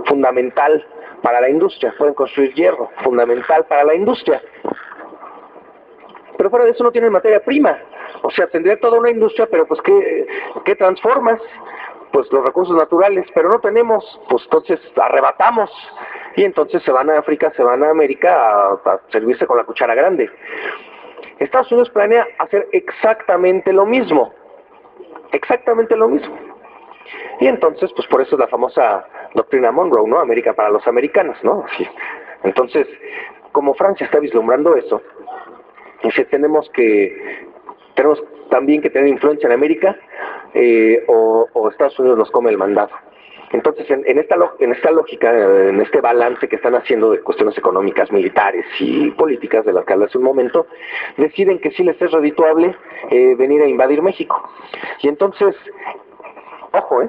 fundamental para la industria, pueden construir hierro, fundamental para la industria, pero fuera de eso no tienen materia prima. O sea, tendría toda una industria, pero pues ¿qué transformas? Pues los recursos naturales, pero no tenemos, pues entonces arrebatamos, y entonces se van a África, se van a América a servirse con la cuchara grande. Estados Unidos planea hacer exactamente lo mismo. Exactamente lo mismo. Y entonces, pues por eso es la famosa doctrina Monroe, ¿no? América para los americanos, ¿no? Sí. Entonces, como Francia está vislumbrando eso, dice, tenemos también que tener influencia en América, o Estados Unidos nos come el mandado. Entonces, en esta lógica, en este balance que están haciendo de cuestiones económicas, militares y políticas, de las que hablé hace un momento, deciden que sí les es redituable venir a invadir México. Y entonces, ojo,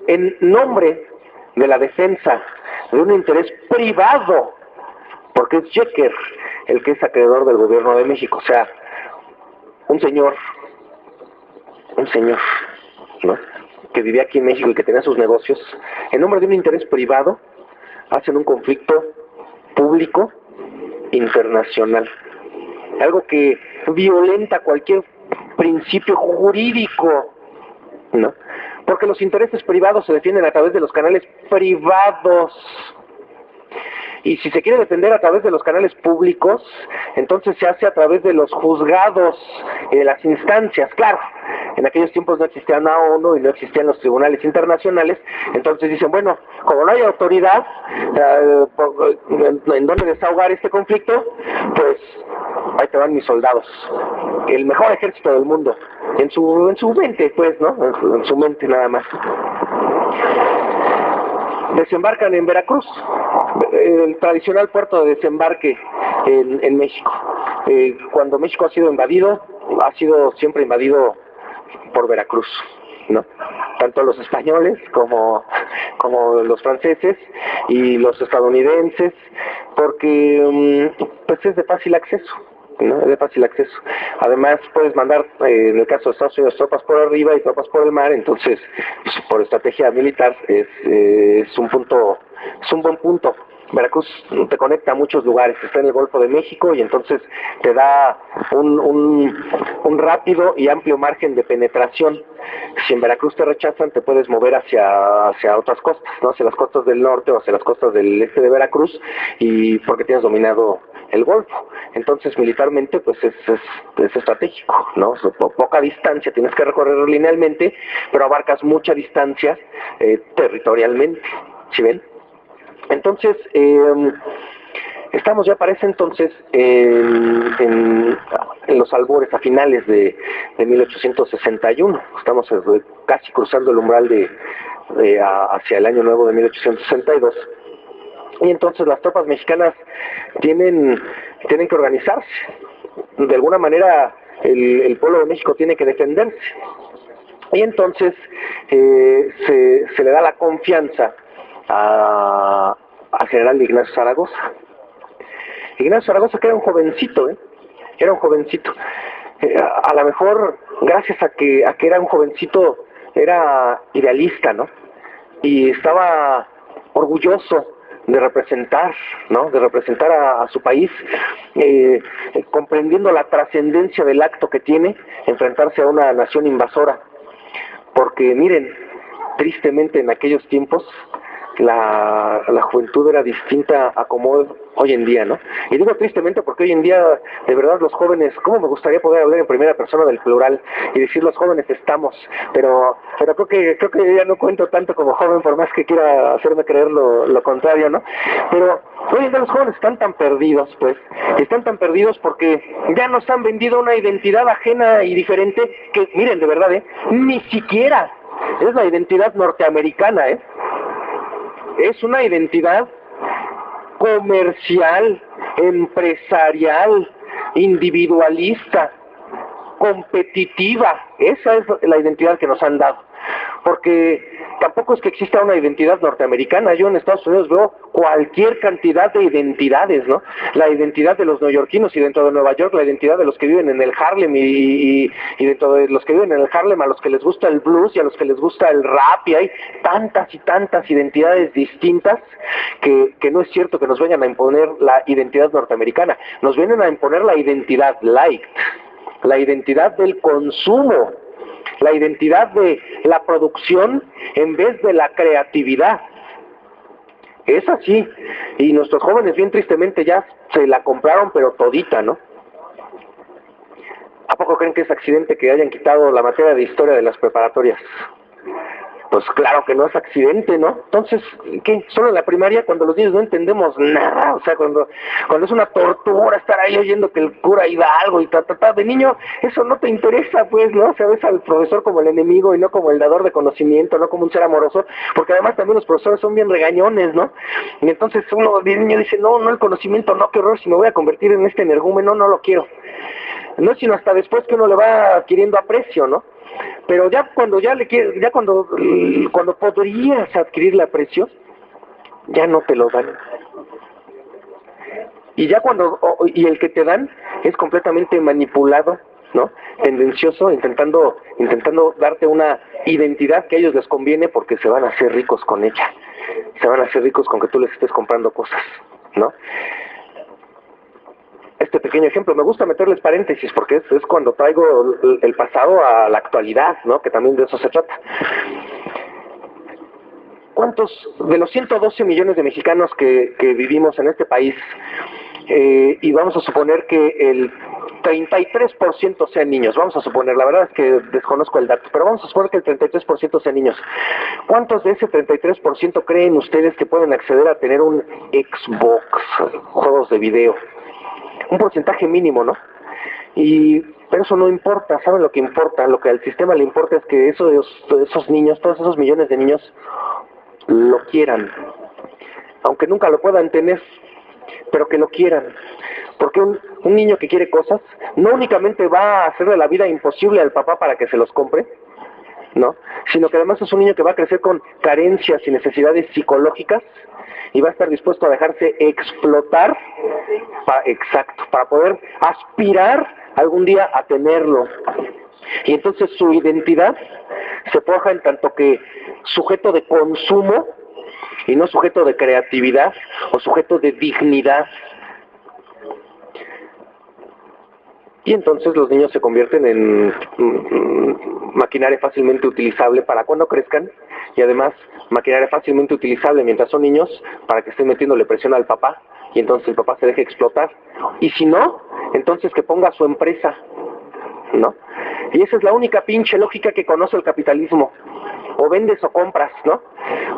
en nombre de la defensa de un interés privado, porque es Jecker el que es acreedor del gobierno de México, o sea, un señor, ¿no?, que vivía aquí en México y que tenía sus negocios, en nombre de un interés privado, hacen un conflicto público internacional, algo que violenta cualquier principio jurídico, ¿no? Porque los intereses privados se defienden a través de los canales privados. Y si se quiere defender a través de los canales públicos, entonces se hace a través de los juzgados y de las instancias. Claro, en aquellos tiempos no existía la ONU y no existían los tribunales internacionales, entonces dicen, bueno, como no hay autoridad en donde desahogar este conflicto, pues ahí te van mis soldados, el mejor ejército del mundo, en su mente, pues, ¿no? En su mente nada más. Desembarcan en Veracruz, el tradicional puerto de desembarque en México. Cuando México ha sido invadido, ha sido siempre invadido por Veracruz, ¿no? Tanto los españoles como los franceses y los estadounidenses, porque pues es de fácil acceso, ¿no? Es de fácil acceso. Además puedes mandar, en el caso de Estados Unidos, tropas por arriba y tropas por el mar, entonces pues, por estrategia militar es un buen punto. Veracruz te conecta a muchos lugares, está en el Golfo de México y entonces te da un rápido y amplio margen de penetración. Si en Veracruz te rechazan, te puedes mover hacia otras costas, ¿no? Hacia las costas del norte o hacia las costas del este de Veracruz, y porque tienes dominado el Golfo. Entonces militarmente pues es estratégico, ¿no? Poca distancia tienes que recorrer linealmente, pero abarcas mucha distancia territorialmente, ¿sí ven? Entonces, estamos ya para ese entonces en los albores, a finales de 1861. Estamos casi cruzando el umbral hacia el año nuevo de 1862. Y entonces las tropas mexicanas tienen que organizarse. De alguna manera el pueblo de México tiene que defenderse. Y entonces se le da la confianza al general Ignacio Zaragoza. Ignacio Zaragoza, que era un jovencito, era un jovencito. A lo mejor, gracias a que era un jovencito, era idealista, ¿no? Y estaba orgulloso de representar, ¿no? De representar a su país, comprendiendo la trascendencia del acto que tiene enfrentarse a una nación invasora. Porque miren, tristemente en aquellos tiempos la juventud era distinta a como hoy en día, ¿no? Y digo tristemente porque hoy en día, de verdad, los jóvenes, cómo me gustaría poder hablar en primera persona del plural y decir los jóvenes estamos, pero creo que ya no cuento tanto como joven, por más que quiera hacerme creer lo contrario, ¿no? Pero hoy en día los jóvenes están tan perdidos, pues, están tan perdidos porque ya nos han vendido una identidad ajena y diferente que, miren, de verdad, ni siquiera es la identidad norteamericana, es una identidad comercial, empresarial, individualista, competitiva. Esa es la identidad que nos han dado. Porque tampoco es que exista una identidad norteamericana. Yo en Estados Unidos veo cualquier cantidad de identidades, ¿no? La identidad de los neoyorquinos y dentro de Nueva York la identidad de los que viven en el Harlem y dentro de los que viven en el Harlem a los que les gusta el blues y a los que les gusta el rap, y hay tantas y tantas identidades distintas que no es cierto que nos vengan a imponer la identidad norteamericana. Nos vienen a imponer la identidad light, la identidad del consumo, la identidad de la producción en vez de la creatividad. Es así. Y nuestros jóvenes bien tristemente ya se la compraron pero todita, ¿no? ¿A poco creen que es accidente que hayan quitado la materia de historia de las preparatorias? Pues claro que no es accidente, ¿no? Entonces, ¿qué? Solo en la primaria, cuando los niños no entendemos nada, o sea, cuando es una tortura estar ahí oyendo que el cura iba algo y de niño, eso no te interesa, pues, ¿no? O sea, ves al profesor como el enemigo y no como el dador de conocimiento, no como un ser amoroso, porque además también los profesores son bien regañones, ¿no? Y entonces uno de niño dice, no, el conocimiento, no, qué horror, si me voy a convertir en este energúmeno, no lo quiero. No es sino hasta después que uno le va adquiriendo aprecio, ¿no? Pero ya cuando cuando podrías adquirir el aprecio, ya no te lo dan. Y ya y el que te dan es completamente manipulado, ¿no? Tendencioso, intentando darte una identidad que a ellos les conviene porque se van a hacer ricos con ella. Se van a hacer ricos con que tú les estés comprando cosas, ¿no? Este pequeño ejemplo, me gusta meterles paréntesis porque es cuando traigo el pasado a la actualidad, ¿no? Que también de eso se trata. ¿Cuántos de los 112 millones de mexicanos que vivimos en este país, y vamos a suponer que el 33% sean niños, vamos a suponer, la verdad es que desconozco el dato, pero vamos a suponer que el 33% sean niños, ¿cuántos de ese 33% creen ustedes que pueden acceder a tener un Xbox, juegos de video? Un porcentaje mínimo, ¿no? Pero eso no importa, ¿saben lo que importa? Lo que al sistema le importa es que esos niños, todos esos millones de niños, lo quieran, aunque nunca lo puedan tener, pero que lo quieran. Porque un niño que quiere cosas, no únicamente va a hacerle la vida imposible al papá para que se los compre, ¿no? Sino que además es un niño que va a crecer con carencias y necesidades psicológicas, y va a estar dispuesto a dejarse explotar para poder aspirar algún día a tenerlo. Y entonces su identidad se forja en tanto que sujeto de consumo y no sujeto de creatividad o sujeto de dignidad. Y entonces los niños se convierten en maquinaria fácilmente utilizable para cuando crezcan, y además maquinaria fácilmente utilizable mientras son niños para que estén metiéndole presión al papá, y entonces el papá se deje explotar. Y si no, entonces que ponga su empresa, ¿no? Y esa es la única pinche lógica que conoce el capitalismo. O vendes o compras, ¿no?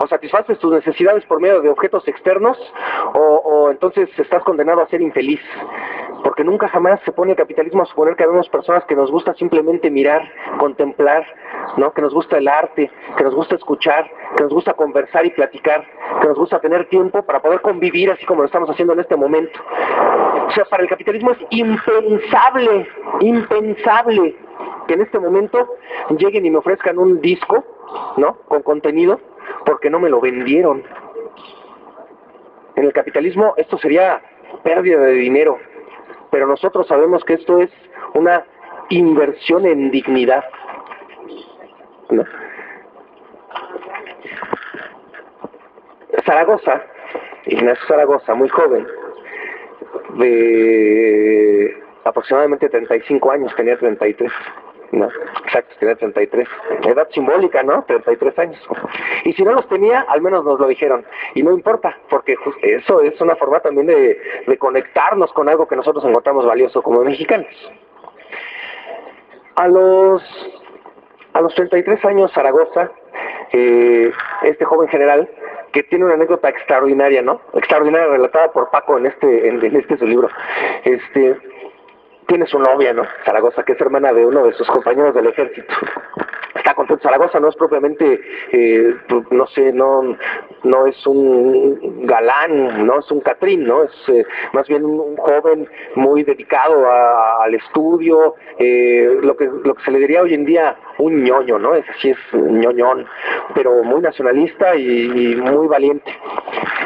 O satisfaces tus necesidades por medio de objetos externos, o entonces estás condenado a ser infeliz. Porque nunca jamás se pone el capitalismo a suponer que habemos personas que nos gusta simplemente mirar, contemplar, ¿no? Que nos gusta el arte, que nos gusta escuchar, que nos gusta conversar y platicar, que nos gusta tener tiempo para poder convivir así como lo estamos haciendo en este momento. O sea, para el capitalismo es impensable que en este momento lleguen y me ofrezcan un disco, ¿no? Con contenido, porque no me lo vendieron. En el capitalismo esto sería pérdida de dinero, pero nosotros sabemos que esto es una inversión en dignidad, ¿no? Zaragoza, Ignacio Zaragoza, muy joven, de aproximadamente 35 años, tenía 33, ¿no? Exacto, tenía 33. Edad simbólica, ¿no? 33 años. Y si no los tenía, al menos nos lo dijeron. Y no importa, porque eso es una forma también de conectarnos con algo que nosotros encontramos valioso como mexicanos. A los 33 años, Zaragoza, este joven general, que tiene una anécdota extraordinaria, ¿no? Extraordinaria, relatada por Paco en su libro. Tiene su novia, ¿no? Zaragoza, que es hermana de uno de sus compañeros del ejército. Está contento. Zaragoza no es propiamente, no sé, no es un galán, no es un Catrín, ¿no? Es más bien un joven muy dedicado al estudio, lo que se le diría hoy en día un ñoño, ¿no? Es así, es ñoñón, pero muy nacionalista y muy valiente.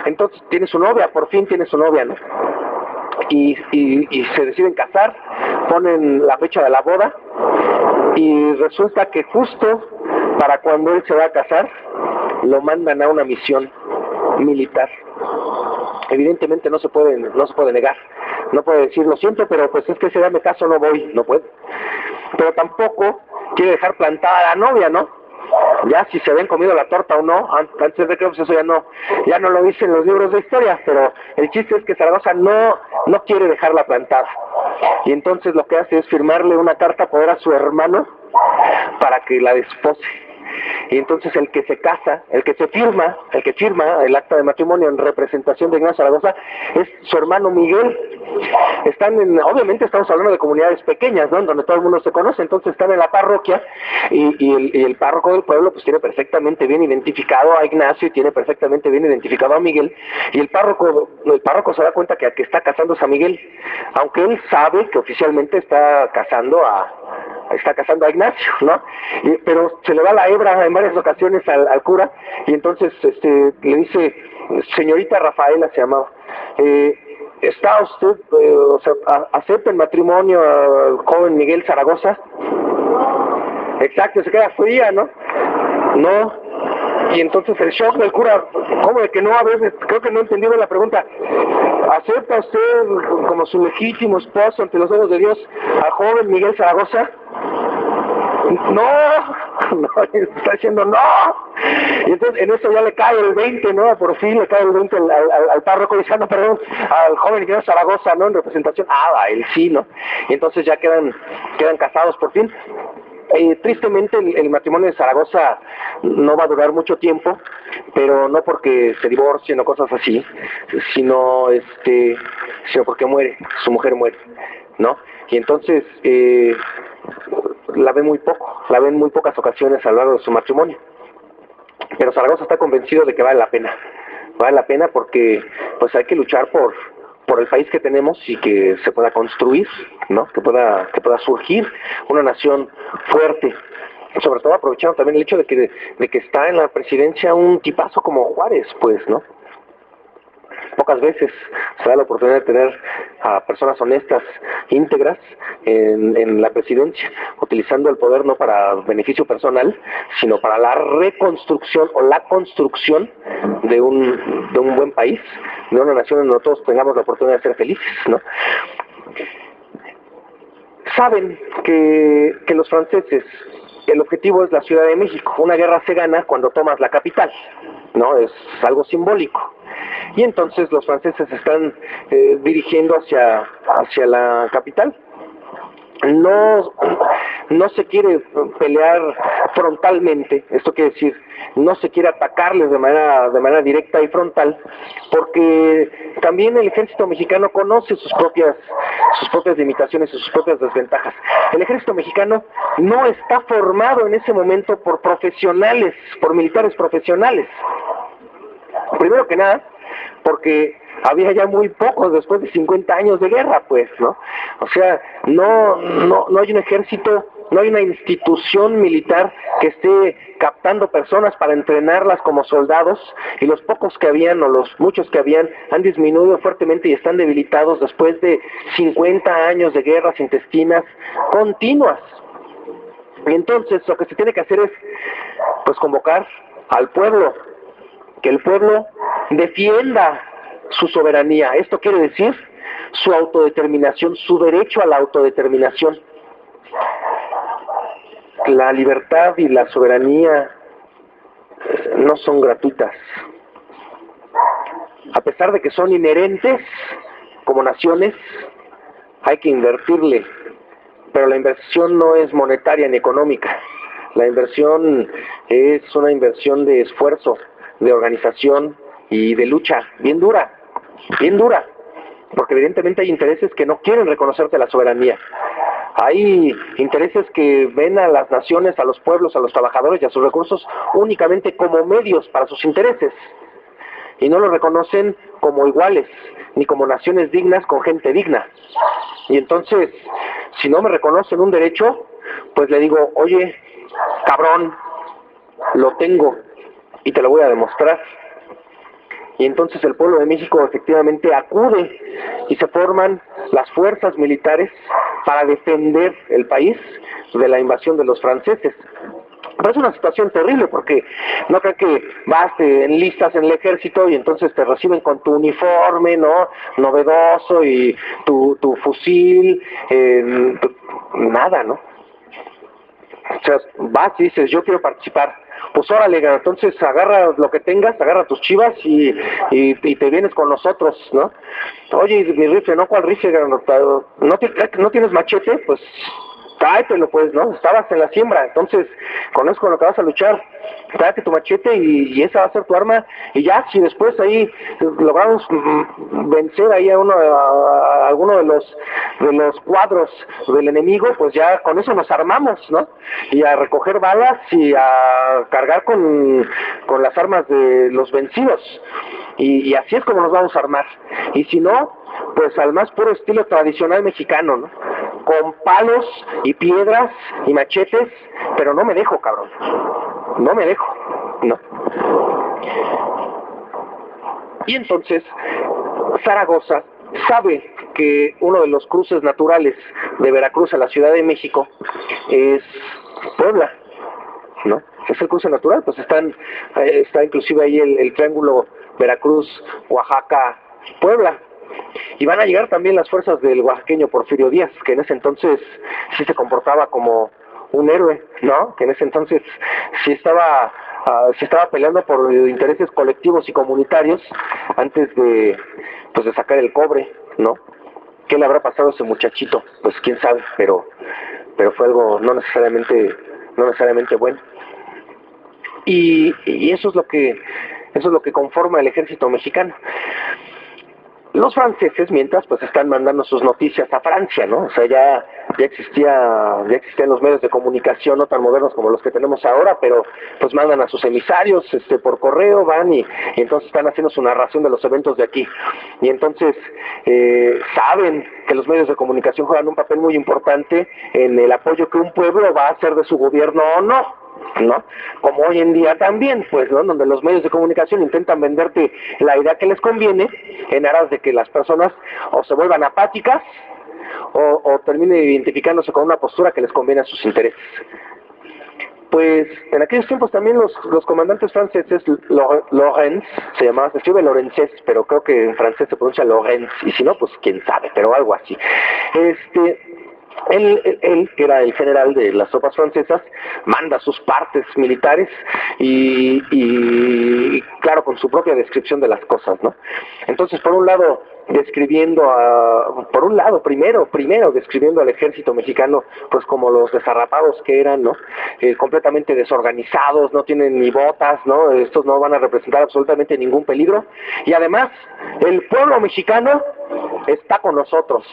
Entonces tiene su novia, por fin tiene su novia, ¿no? Y se deciden casar, ponen la fecha de la boda, y resulta que justo para cuando él se va a casar, lo mandan a una misión militar. Evidentemente no se puede negar, no puede decir lo siento, pero pues es que si dame caso no voy, no puede. Pero tampoco quiere dejar plantada a la novia, ¿no? Ya si se habían comido la torta o no, antes de que pues eso ya no lo dicen los libros de historia, pero el chiste es que Zaragoza no quiere dejarla plantada. y entonces lo que hace es firmarle una carta a poder a su hermano para que la despose. Y entonces el que se casa, el que firma el acta de matrimonio en representación de Ignacio Zaragoza es su hermano Miguel. Obviamente estamos hablando de comunidades pequeñas, ¿no? En donde todo el mundo se conoce, entonces están en la parroquia y el párroco del pueblo pues tiene perfectamente bien identificado a Ignacio y tiene perfectamente bien identificado a Miguel, y el párroco se da cuenta que está casándose a Miguel, aunque él sabe que oficialmente está casando a Ignacio, ¿no? Pero se le da la hebra en varias ocasiones al cura, y entonces le dice, señorita Rafaela se llamaba, ¿está usted, acepta el matrimonio al joven Miguel Zaragoza? Exacto, se queda fría, ¿no? No. Y entonces el shock del cura, ¿cómo de que no? A veces creo que no he entendido la pregunta. ¿Acepta usted como su legítimo esposo ante los ojos de Dios al joven Miguel Zaragoza? No, está diciendo no. Y entonces en eso ya le cae el 20, ¿no? Por fin le cae el 20 al párroco diciendo, perdón, al joven Miguel Zaragoza, ¿no? En representación, él sí, ¿no? Y entonces ya quedan casados por fin. Tristemente el matrimonio de Zaragoza no va a durar mucho tiempo, pero no porque se divorcien o cosas así, sino porque su mujer muere, ¿no? Y entonces la ve muy en muy pocas ocasiones a lo largo de su matrimonio. Pero Zaragoza está convencido de que vale la pena porque pues hay que luchar por el país que tenemos y que se pueda construir, ¿no? Que pueda surgir una nación fuerte, sobre todo aprovechando también el hecho de que está en la presidencia un tipazo como Juárez, pues, ¿no? Pocas veces se da la oportunidad de tener a personas honestas, íntegras, en la presidencia, utilizando el poder no para beneficio personal, sino para la reconstrucción o la construcción de un buen país, de una nación en donde todos tengamos la oportunidad de ser felices, ¿no? Saben que los franceses, el objetivo es la Ciudad de México. Una guerra se gana cuando tomas la capital, ¿no? Es algo simbólico. Y entonces los franceses están dirigiendo hacia la capital. No se quiere pelear frontalmente, esto quiere decir, no se quiere atacarles de manera directa y frontal, porque también el ejército mexicano conoce sus propias limitaciones y sus propias desventajas. El ejército mexicano no está formado en ese momento por militares profesionales. Primero que nada, porque había ya muy pocos después de 50 años de guerra, pues, ¿no? O sea, no hay un ejército, no hay una institución militar que esté captando personas para entrenarlas como soldados, y los pocos que habían, o los muchos que habían, han disminuido fuertemente y están debilitados después de 50 años de guerras intestinas continuas. Y entonces lo que se tiene que hacer es, pues, convocar al pueblo, que el pueblo defienda su soberanía. Esto quiere decir su autodeterminación, su derecho a la autodeterminación. La libertad y la soberanía no son gratuitas. A pesar de que son inherentes como naciones, hay que invertirle. Pero la inversión no es monetaria ni económica. La inversión es una inversión de esfuerzo, de organización y de lucha bien dura, porque evidentemente hay intereses que no quieren reconocerte la soberanía. Hay intereses que ven a las naciones, a los pueblos, a los trabajadores y a sus recursos únicamente como medios para sus intereses, y no los reconocen como iguales, ni como naciones dignas con gente digna. Y entonces, si no me reconocen un derecho, pues le digo, oye, cabrón, lo tengo y te lo voy a demostrar. Y entonces el pueblo de México efectivamente acude y se forman las fuerzas militares para defender el país de la invasión de los franceses. Pero es una situación terrible, porque no creo que vas, te enlistas en el ejército y entonces te reciben con tu uniforme, ¿no? Novedoso, y tu fusil, nada, ¿no? O sea, vas y dices, yo quiero participar. pues órale, entonces agarra lo que tengas, agarra tus chivas y te vienes con nosotros, ¿no? Oye, mi rifle, ¿no? ¿Cuál rifle? ¿No tienes machete? Pues tráetelo, pues, ¿no? Estabas en la siembra, entonces con eso con lo que vas a luchar, tráete tu machete y esa va a ser tu arma, y ya, si después ahí logramos vencer ahí a alguno de los cuadros del enemigo, pues ya con eso nos armamos, ¿no? Y a recoger balas y a cargar con las armas de los vencidos, y así es como nos vamos a armar, y si no, pues al más puro estilo tradicional mexicano, ¿no? Con palos y piedras y machetes, pero no me dejo, cabrón. No me dejo, ¿no? Y entonces, Zaragoza sabe que uno de los cruces naturales de Veracruz a la Ciudad de México es Puebla, ¿no? Es el cruce natural, pues está inclusive ahí el triángulo Veracruz, Oaxaca, Puebla. Y van a llegar también las fuerzas del oaxaqueño Porfirio Díaz, que en ese entonces sí se comportaba como un héroe, ¿no? Que en ese entonces sí estaba peleando por intereses colectivos y comunitarios antes de sacar el cobre, ¿no? ¿Qué le habrá pasado a ese muchachito? Pues quién sabe, pero fue algo no necesariamente bueno. Y eso es lo que conforma el ejército mexicano. Los franceses, mientras, pues están mandando sus noticias a Francia, ¿no? O sea, ya existían los medios de comunicación no tan modernos como los que tenemos ahora, pero pues mandan a sus emisarios por correo, van y entonces están haciendo su narración de los eventos de aquí. Y entonces saben que los medios de comunicación juegan un papel muy importante en el apoyo que un pueblo va a hacer de su gobierno o no, ¿no? Como hoy en día también, pues, ¿no? Donde los medios de comunicación intentan venderte la idea que les conviene en aras de que las personas o se vuelvan apáticas o terminen identificándose con una postura que les conviene a sus intereses. Pues en aquellos tiempos también los comandantes franceses, Lorenz, se escribe Lorenzés, pero creo que en francés se pronuncia Lorenz, y si no, pues quién sabe, pero algo así. Él, que era el general de las tropas francesas, manda sus partes militares y claro, con su propia descripción de las cosas, ¿no? Entonces, por un lado, primero describiendo al ejército mexicano, pues como los desarrapados que eran, ¿no? Completamente desorganizados, no tienen ni botas, ¿no? Estos no van a representar absolutamente ningún peligro. Y además, el pueblo mexicano está con nosotros.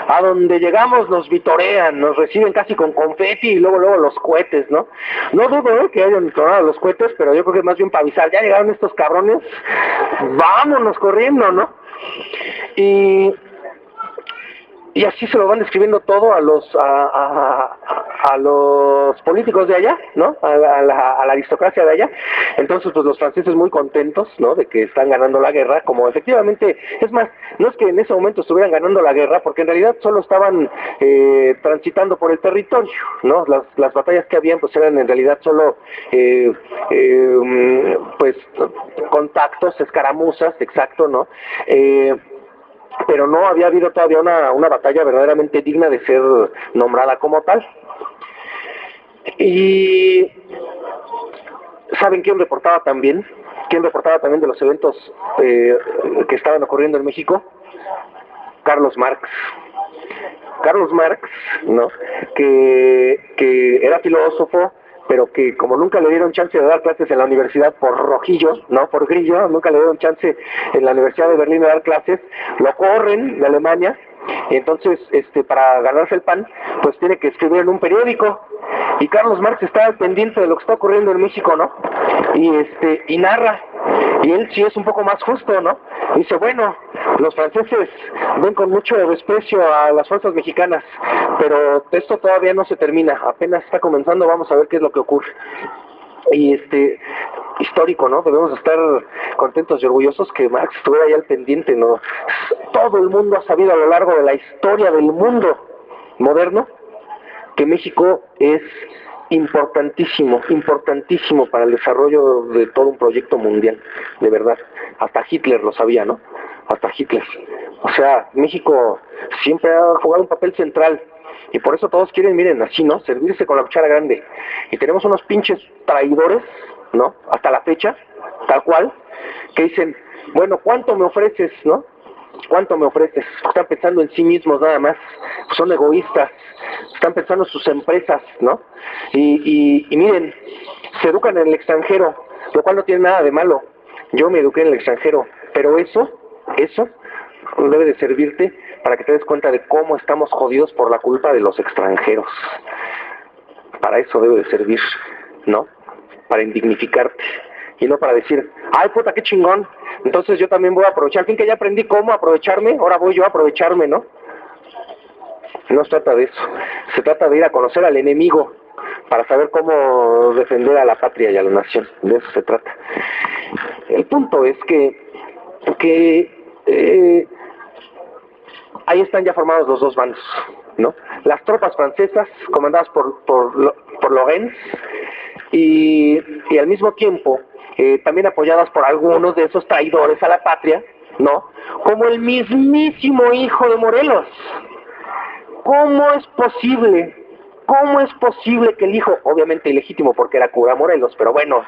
A donde llegamos nos vitorean, nos reciben casi con confeti y luego los cohetes, ¿no? No dudo que hayan detonado los cohetes, pero yo creo que es más bien para avisar, ya llegaron estos cabrones, vámonos corriendo, ¿no? Y así se lo van describiendo todo a los políticos de allá, ¿no? A la aristocracia de allá. Entonces, pues los franceses muy contentos, ¿no? De que están ganando la guerra, como efectivamente, es más, no es que en ese momento estuvieran ganando la guerra, porque en realidad solo estaban transitando por el territorio, ¿no? Las batallas que habían, pues eran en realidad solo, pues, contactos, escaramuzas, exacto, ¿no? Pero no había habido todavía una batalla verdaderamente digna de ser nombrada como tal. Y ¿saben quién reportaba también? ¿Quién reportaba también de los eventos que estaban ocurriendo en México? Carlos Marx. Carlos Marx, ¿no? Que era filósofo, pero que como nunca le dieron chance de dar clases en la universidad por rojillo, no por grillo, nunca le dieron chance en la Universidad de Berlín de dar clases, lo corren de Alemania, y entonces para ganarse el pan, pues tiene que escribir en un periódico, y Carlos Marx está al pendiente de lo que está ocurriendo en México, ¿no? Y narra, y él sí es un poco más justo, ¿no? Dice, bueno, los franceses ven con mucho desprecio a las fuerzas mexicanas, pero esto todavía no se termina, apenas está comenzando, vamos a ver qué es lo que ocurre. Y histórico, ¿no? Debemos estar contentos y orgullosos que Marx estuviera ahí al pendiente, ¿no? Todo el mundo ha sabido a lo largo de la historia del mundo moderno que México es importantísimo para el desarrollo de todo un proyecto mundial, de verdad. Hasta Hitler lo sabía, ¿no? Hasta Hitler. O sea, México siempre ha jugado un papel central Y por eso todos quieren, miren, así, ¿no? Servirse con la cuchara grande. Y tenemos unos pinches traidores, ¿no? Hasta la fecha, tal cual, que dicen, bueno, ¿cuánto me ofreces, no? ¿Cuánto me ofreces? Están pensando en sí mismos nada más, son egoístas, están pensando en sus empresas, ¿no? Y miren, se educan en el extranjero, lo cual no tiene nada de malo. Yo me eduqué en el extranjero, pero eso debe de servirte para que te des cuenta de cómo estamos jodidos por la culpa de los extranjeros. Para eso debe de servir, ¿no? Para indignificarte. Y no para decir, ay puta, qué chingón, entonces yo también voy a aprovechar. Al fin que ya aprendí cómo aprovecharme, ahora voy yo a aprovecharme, ¿no? No se trata de eso. Se trata de ir a conocer al enemigo para saber cómo defender a la patria y a la nación. De eso se trata. El punto es que ahí están ya formados los dos bandos, ¿no? Las tropas francesas, comandadas por Lorentz, y al mismo tiempo también apoyadas por algunos de esos traidores a la patria, ¿no? Como el mismísimo hijo de Morelos. ¿Cómo es posible? ¿Cómo es posible que el hijo, obviamente ilegítimo porque era cura Morelos, pero bueno,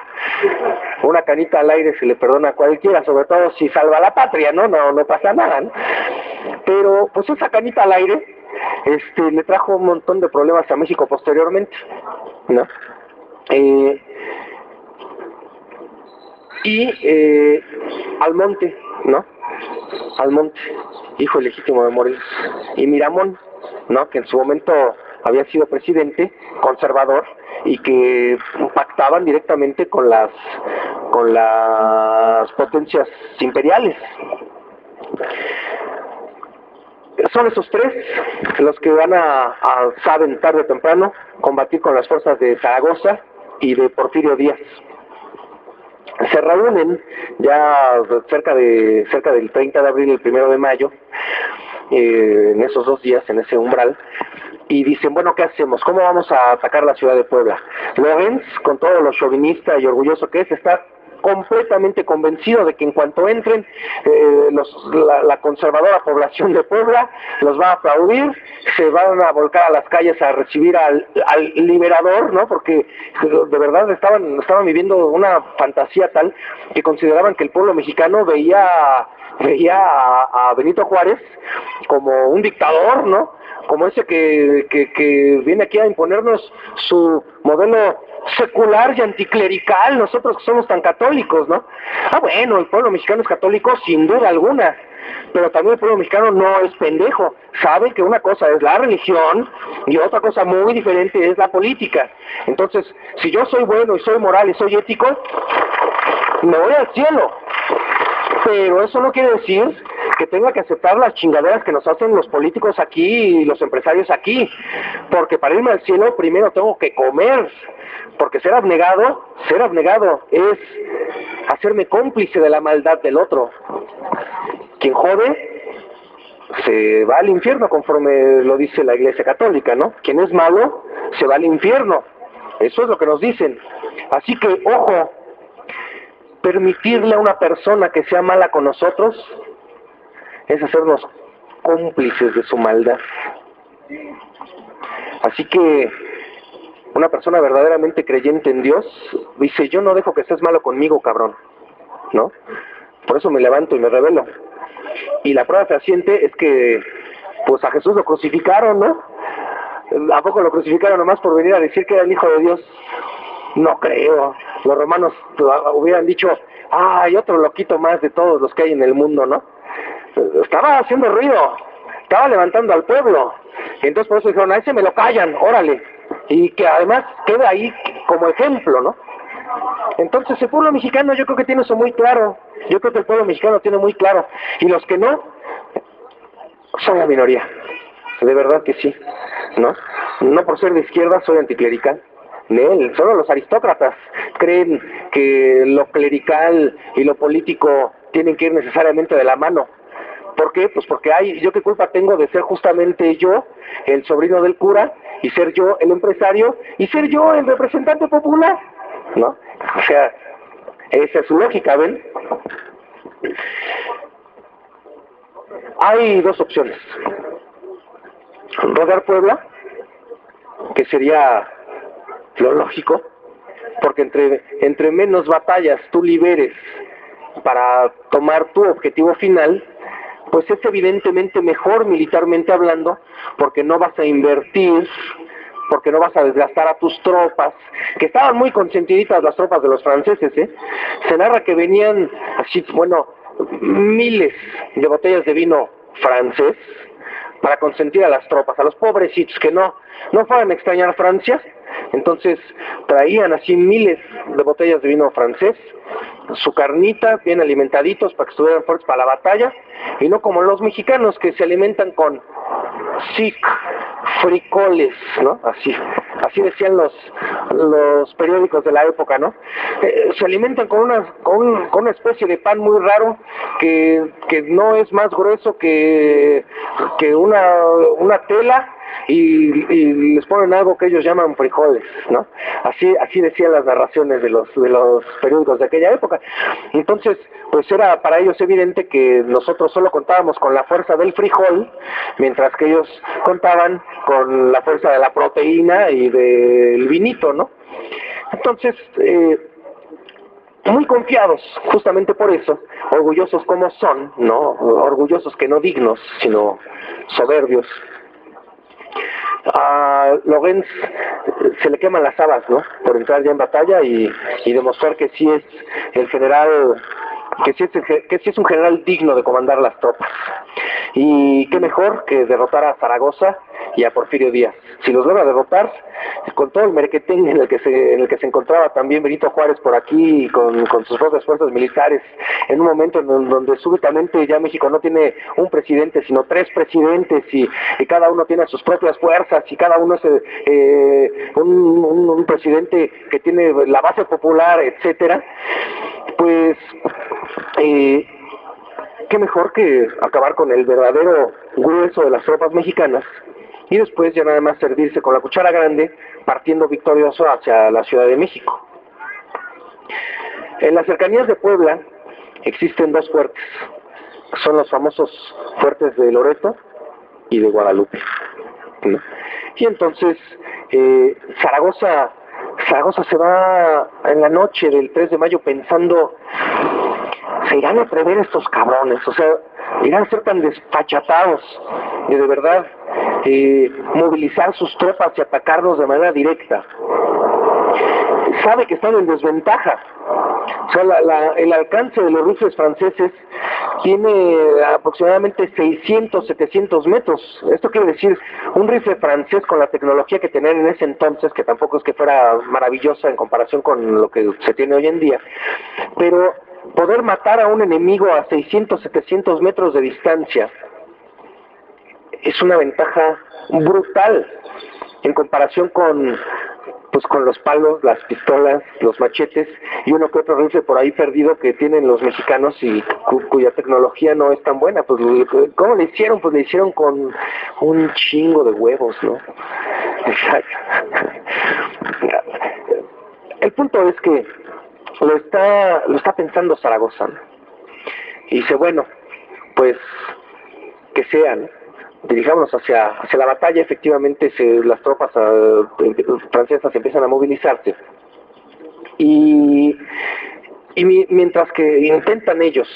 una canita al aire se le perdona a cualquiera, sobre todo si salva a la patria, ¿no? No pasa nada, ¿no? Pero pues esa canita al aire le trajo un montón de problemas a México posteriormente, ¿no? Almonte, ¿no? Almonte, hijo ilegítimo de Morelos, y Miramón, ¿no? Que en su momento había sido presidente conservador y que pactaban directamente con las potencias imperiales. Son esos tres los que van saben tarde o temprano combatir con las fuerzas de Zaragoza y de Porfirio Díaz. Se reúnen ya cerca del 30 de abril y el 1 de mayo, en esos 2 días, en ese umbral, y dicen, bueno, ¿qué hacemos? ¿Cómo vamos a atacar la ciudad de Puebla? Lorentz, con todo lo chauvinista y orgulloso que es, está completamente convencido de que en cuanto entren la conservadora población de Puebla los va a aplaudir, se van a volcar a las calles a recibir al liberador, ¿no? Porque de verdad estaban viviendo una fantasía tal que consideraban que el pueblo mexicano veía a Benito Juárez como un dictador, ¿no? Como ese que viene aquí a imponernos su modelo secular y anticlerical, nosotros que somos tan católicos, ¿no? Bueno, el pueblo mexicano es católico sin duda alguna, pero también el pueblo mexicano no es pendejo, sabe que una cosa es la religión y otra cosa muy diferente es la política. Entonces, si yo soy bueno y soy moral y soy ético, me voy al cielo, pero eso no quiere decir que tenga que aceptar las chingaderas que nos hacen los políticos aquí y los empresarios aquí, porque para irme al cielo primero tengo que comer, porque ser abnegado es hacerme cómplice de la maldad del otro. Quien jode se va al infierno, conforme lo dice la Iglesia Católica, ¿no? Quien es malo se va al infierno, eso es lo que nos dicen. Así que, ojo, permitirle a una persona que sea mala con nosotros es hacernos cómplices de su maldad. Así que una persona verdaderamente creyente en Dios dice, yo no dejo que seas malo conmigo, cabrón, ¿no? Por eso me levanto y me rebelo. Y la prueba fehaciente es que pues a Jesús lo crucificaron, ¿no? ¿A poco lo crucificaron nomás por venir a decir que era el Hijo de Dios? No creo. Los romanos hubieran dicho, hay otro loquito más de todos los que hay en el mundo, ¿no? Estaba haciendo ruido, estaba levantando al pueblo. Entonces por eso dijeron, a ese me lo callan, órale. Y que además queda ahí como ejemplo, ¿no? Entonces el pueblo mexicano yo creo que tiene eso muy claro. Yo creo que el pueblo mexicano tiene muy claro. Y los que no, son la minoría. De verdad que sí, ¿no? No por ser de izquierda soy anticlerical. Solo los aristócratas creen que lo clerical y lo político tienen que ir necesariamente de la mano. ¿Por qué? Pues porque yo qué culpa tengo de ser justamente yo el sobrino del cura, y ser yo el empresario, y ser yo el representante popular, ¿no? O sea, esa es su lógica, ¿ven? Hay dos opciones: rodear Puebla que sería lo lógico, porque entre menos batallas tú liberes para tomar tu objetivo final, pues es evidentemente mejor militarmente hablando, porque no vas a invertir, porque no vas a desgastar a tus tropas, que estaban muy consentiditas las tropas de los franceses, Se narra que venían así, bueno, miles de botellas de vino francés para consentir a las tropas, a los pobrecitos que no fueran a extrañar Francia. Entonces traían así miles de botellas de vino francés, su carnita, bien alimentaditos para que estuvieran fuertes para la batalla, y no como los mexicanos que se alimentan con sic, frijoles, ¿no? Así decían los periódicos de la época, ¿no? Se alimentan con una especie de pan muy raro que no es más grueso que una tela, y les ponen algo que ellos llaman frijoles, ¿no? Así decían las narraciones de los periódicos de aquella época. Entonces, pues era para ellos evidente que nosotros solo contábamos con la fuerza del frijol, mientras que ellos contaban con la fuerza de la proteína y del vinito, ¿no? Entonces, muy confiados, justamente por eso, orgullosos como son, ¿no? Orgullosos que no dignos, sino soberbios. A Lorenz se le queman las habas, ¿no? Por entrar ya en batalla y demostrar que sí es el general, que sí es un general digno de comandar las tropas. Y qué mejor que derrotar a Zaragoza y a Porfirio Díaz. Si los logra derrotar, con todo el merequetengue en el que se encontraba también Benito Juárez por aquí, con sus propias fuerzas militares, en un momento en donde súbitamente ya México no tiene un presidente, sino 3 presidentes, y cada uno tiene sus propias fuerzas, y cada uno es un presidente que tiene la base popular, etcétera, pues qué mejor que acabar con el verdadero grueso de las tropas mexicanas y después ya nada más servirse con la cuchara grande, partiendo victorioso hacia la Ciudad de México. En las cercanías de Puebla existen 2 fuertes, son los famosos fuertes de Loreto y de Guadalupe, ¿no? Y entonces Zaragoza se va en la noche del 3 de mayo pensando, ¿se irán a atrever estos cabrones? O sea, irán a ser tan desfachatados de verdad movilizar sus tropas y atacarnos de manera directa. Sabe que están en desventaja. O sea, el alcance de los rifles franceses tiene aproximadamente 600, 700 metros. Esto quiere decir, un rifle francés con la tecnología que tenían en ese entonces, que tampoco es que fuera maravillosa en comparación con lo que se tiene hoy en día, pero poder matar a un enemigo a 600, 700 metros de distancia es una ventaja brutal en comparación con los palos, las pistolas, los machetes y uno que otro rifle por ahí perdido que tienen los mexicanos y cuya tecnología no es tan buena. Pues, ¿cómo le hicieron? Pues le hicieron con un chingo de huevos, ¿no? Exacto. El punto es que lo está pensando Zaragoza, ¿no? Y dice, bueno, pues que sean, dirijámonos hacia la batalla. Efectivamente las tropas francesas empiezan a movilizarse y mientras que intentan ellos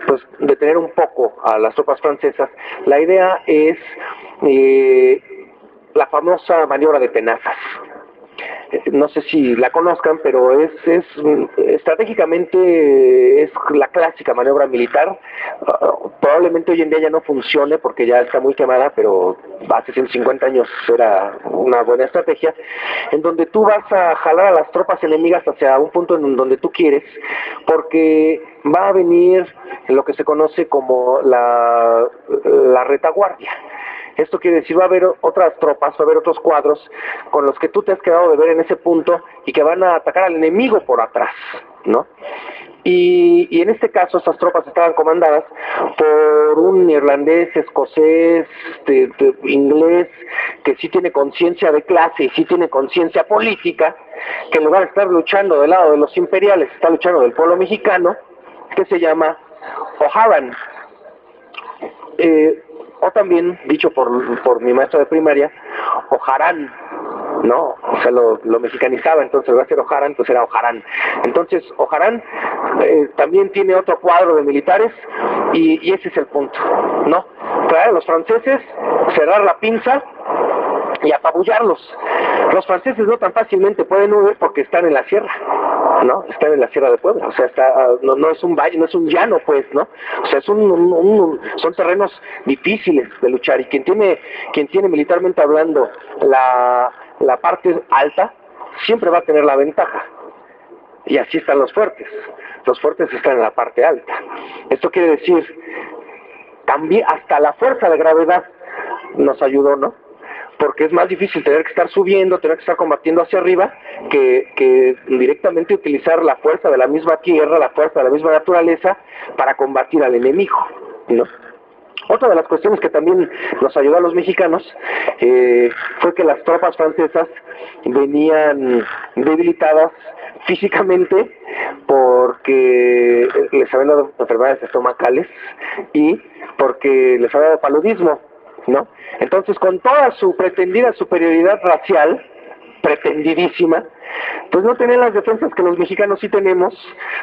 pues detener un poco a las tropas francesas, la idea es la famosa maniobra de tenazas. No sé si la conozcan, pero es estratégicamente es la clásica maniobra militar. Probablemente hoy en día ya no funcione porque ya está muy quemada, pero hace 150 años era una buena estrategia, en donde tú vas a jalar a las tropas enemigas hacia un punto en donde tú quieres, porque va a venir lo que se conoce como la retaguardia. Esto quiere decir, va a haber otras tropas, va a haber otros cuadros con los que tú te has quedado de ver en ese punto y que van a atacar al enemigo por atrás, ¿no? Y en este caso estas tropas estaban comandadas por un irlandés, escocés, inglés, que sí tiene conciencia de clase y sí tiene conciencia política, que en lugar de estar luchando del lado de los imperiales, está luchando del pueblo mexicano, que se llama O'Haran. O también, dicho por mi maestra de primaria, Ojarán, ¿no? O sea, lo mexicanizaba, entonces va a ser Ojarán, pues era Ojarán. Entonces, Ojarán también tiene otro cuadro de militares y ese es el punto, ¿no? Traer a los franceses, cerrar la pinza y apabullarlos. Los franceses no tan fácilmente pueden huir porque están en la sierra, ¿no? Están en la Sierra de Puebla, o sea, no es un valle, no es un llano, pues, ¿no? O sea, son terrenos difíciles de luchar y quien tiene militarmente hablando la parte alta siempre va a tener la ventaja. Y así están los fuertes. Los fuertes están en la parte alta. Esto quiere decir, también hasta la fuerza de gravedad nos ayudó, ¿no? Porque es más difícil tener que estar subiendo, tener que estar combatiendo hacia arriba, que directamente utilizar la fuerza de la misma tierra, la fuerza de la misma naturaleza, para combatir al enemigo, ¿no? Otra de las cuestiones que también nos ayudó a los mexicanos fue que las tropas francesas venían debilitadas físicamente porque les habían dado enfermedades estomacales y porque les había dado paludismo, ¿no? Entonces, con toda su pretendida superioridad racial, pretendidísima, pues no tenían las defensas que los mexicanos sí tenemos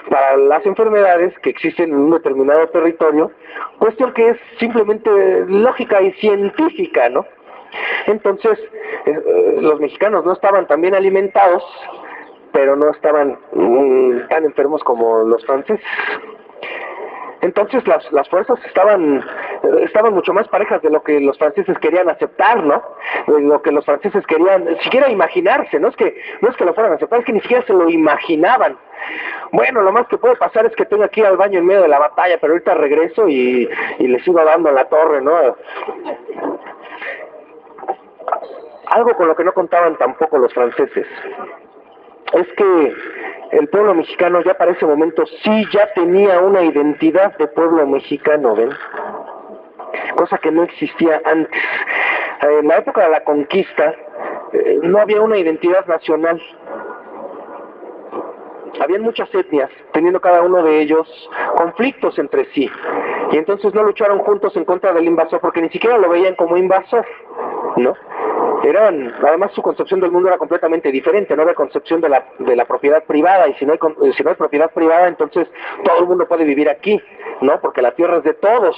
para las enfermedades que existen en un determinado territorio, cuestión que es simplemente lógica y científica, ¿no? Entonces, los mexicanos no estaban tan bien alimentados, pero no estaban tan enfermos como los franceses. Entonces las fuerzas estaban mucho más parejas de lo que los franceses querían aceptar, ¿no? De lo que los franceses querían siquiera imaginarse, no es que lo fueran a aceptar, es que ni siquiera se lo imaginaban. Bueno, lo más que puede pasar es que tenga que ir al baño en medio de la batalla, pero ahorita regreso y le sigo dando a la torre, ¿no? Algo con lo que no contaban tampoco los franceses es que el pueblo mexicano ya para ese momento sí ya tenía una identidad de pueblo mexicano, ¿ven? Cosa que no existía antes. En la época de la conquista no había una identidad nacional. Habían muchas etnias, teniendo cada uno de ellos conflictos entre sí. Y entonces no lucharon juntos en contra del invasor, porque ni siquiera lo veían como invasor, ¿no? Además su concepción del mundo era completamente diferente, no había concepción de la propiedad privada, y si no hay propiedad privada, entonces todo el mundo puede vivir aquí, ¿no? Porque la tierra es de todos,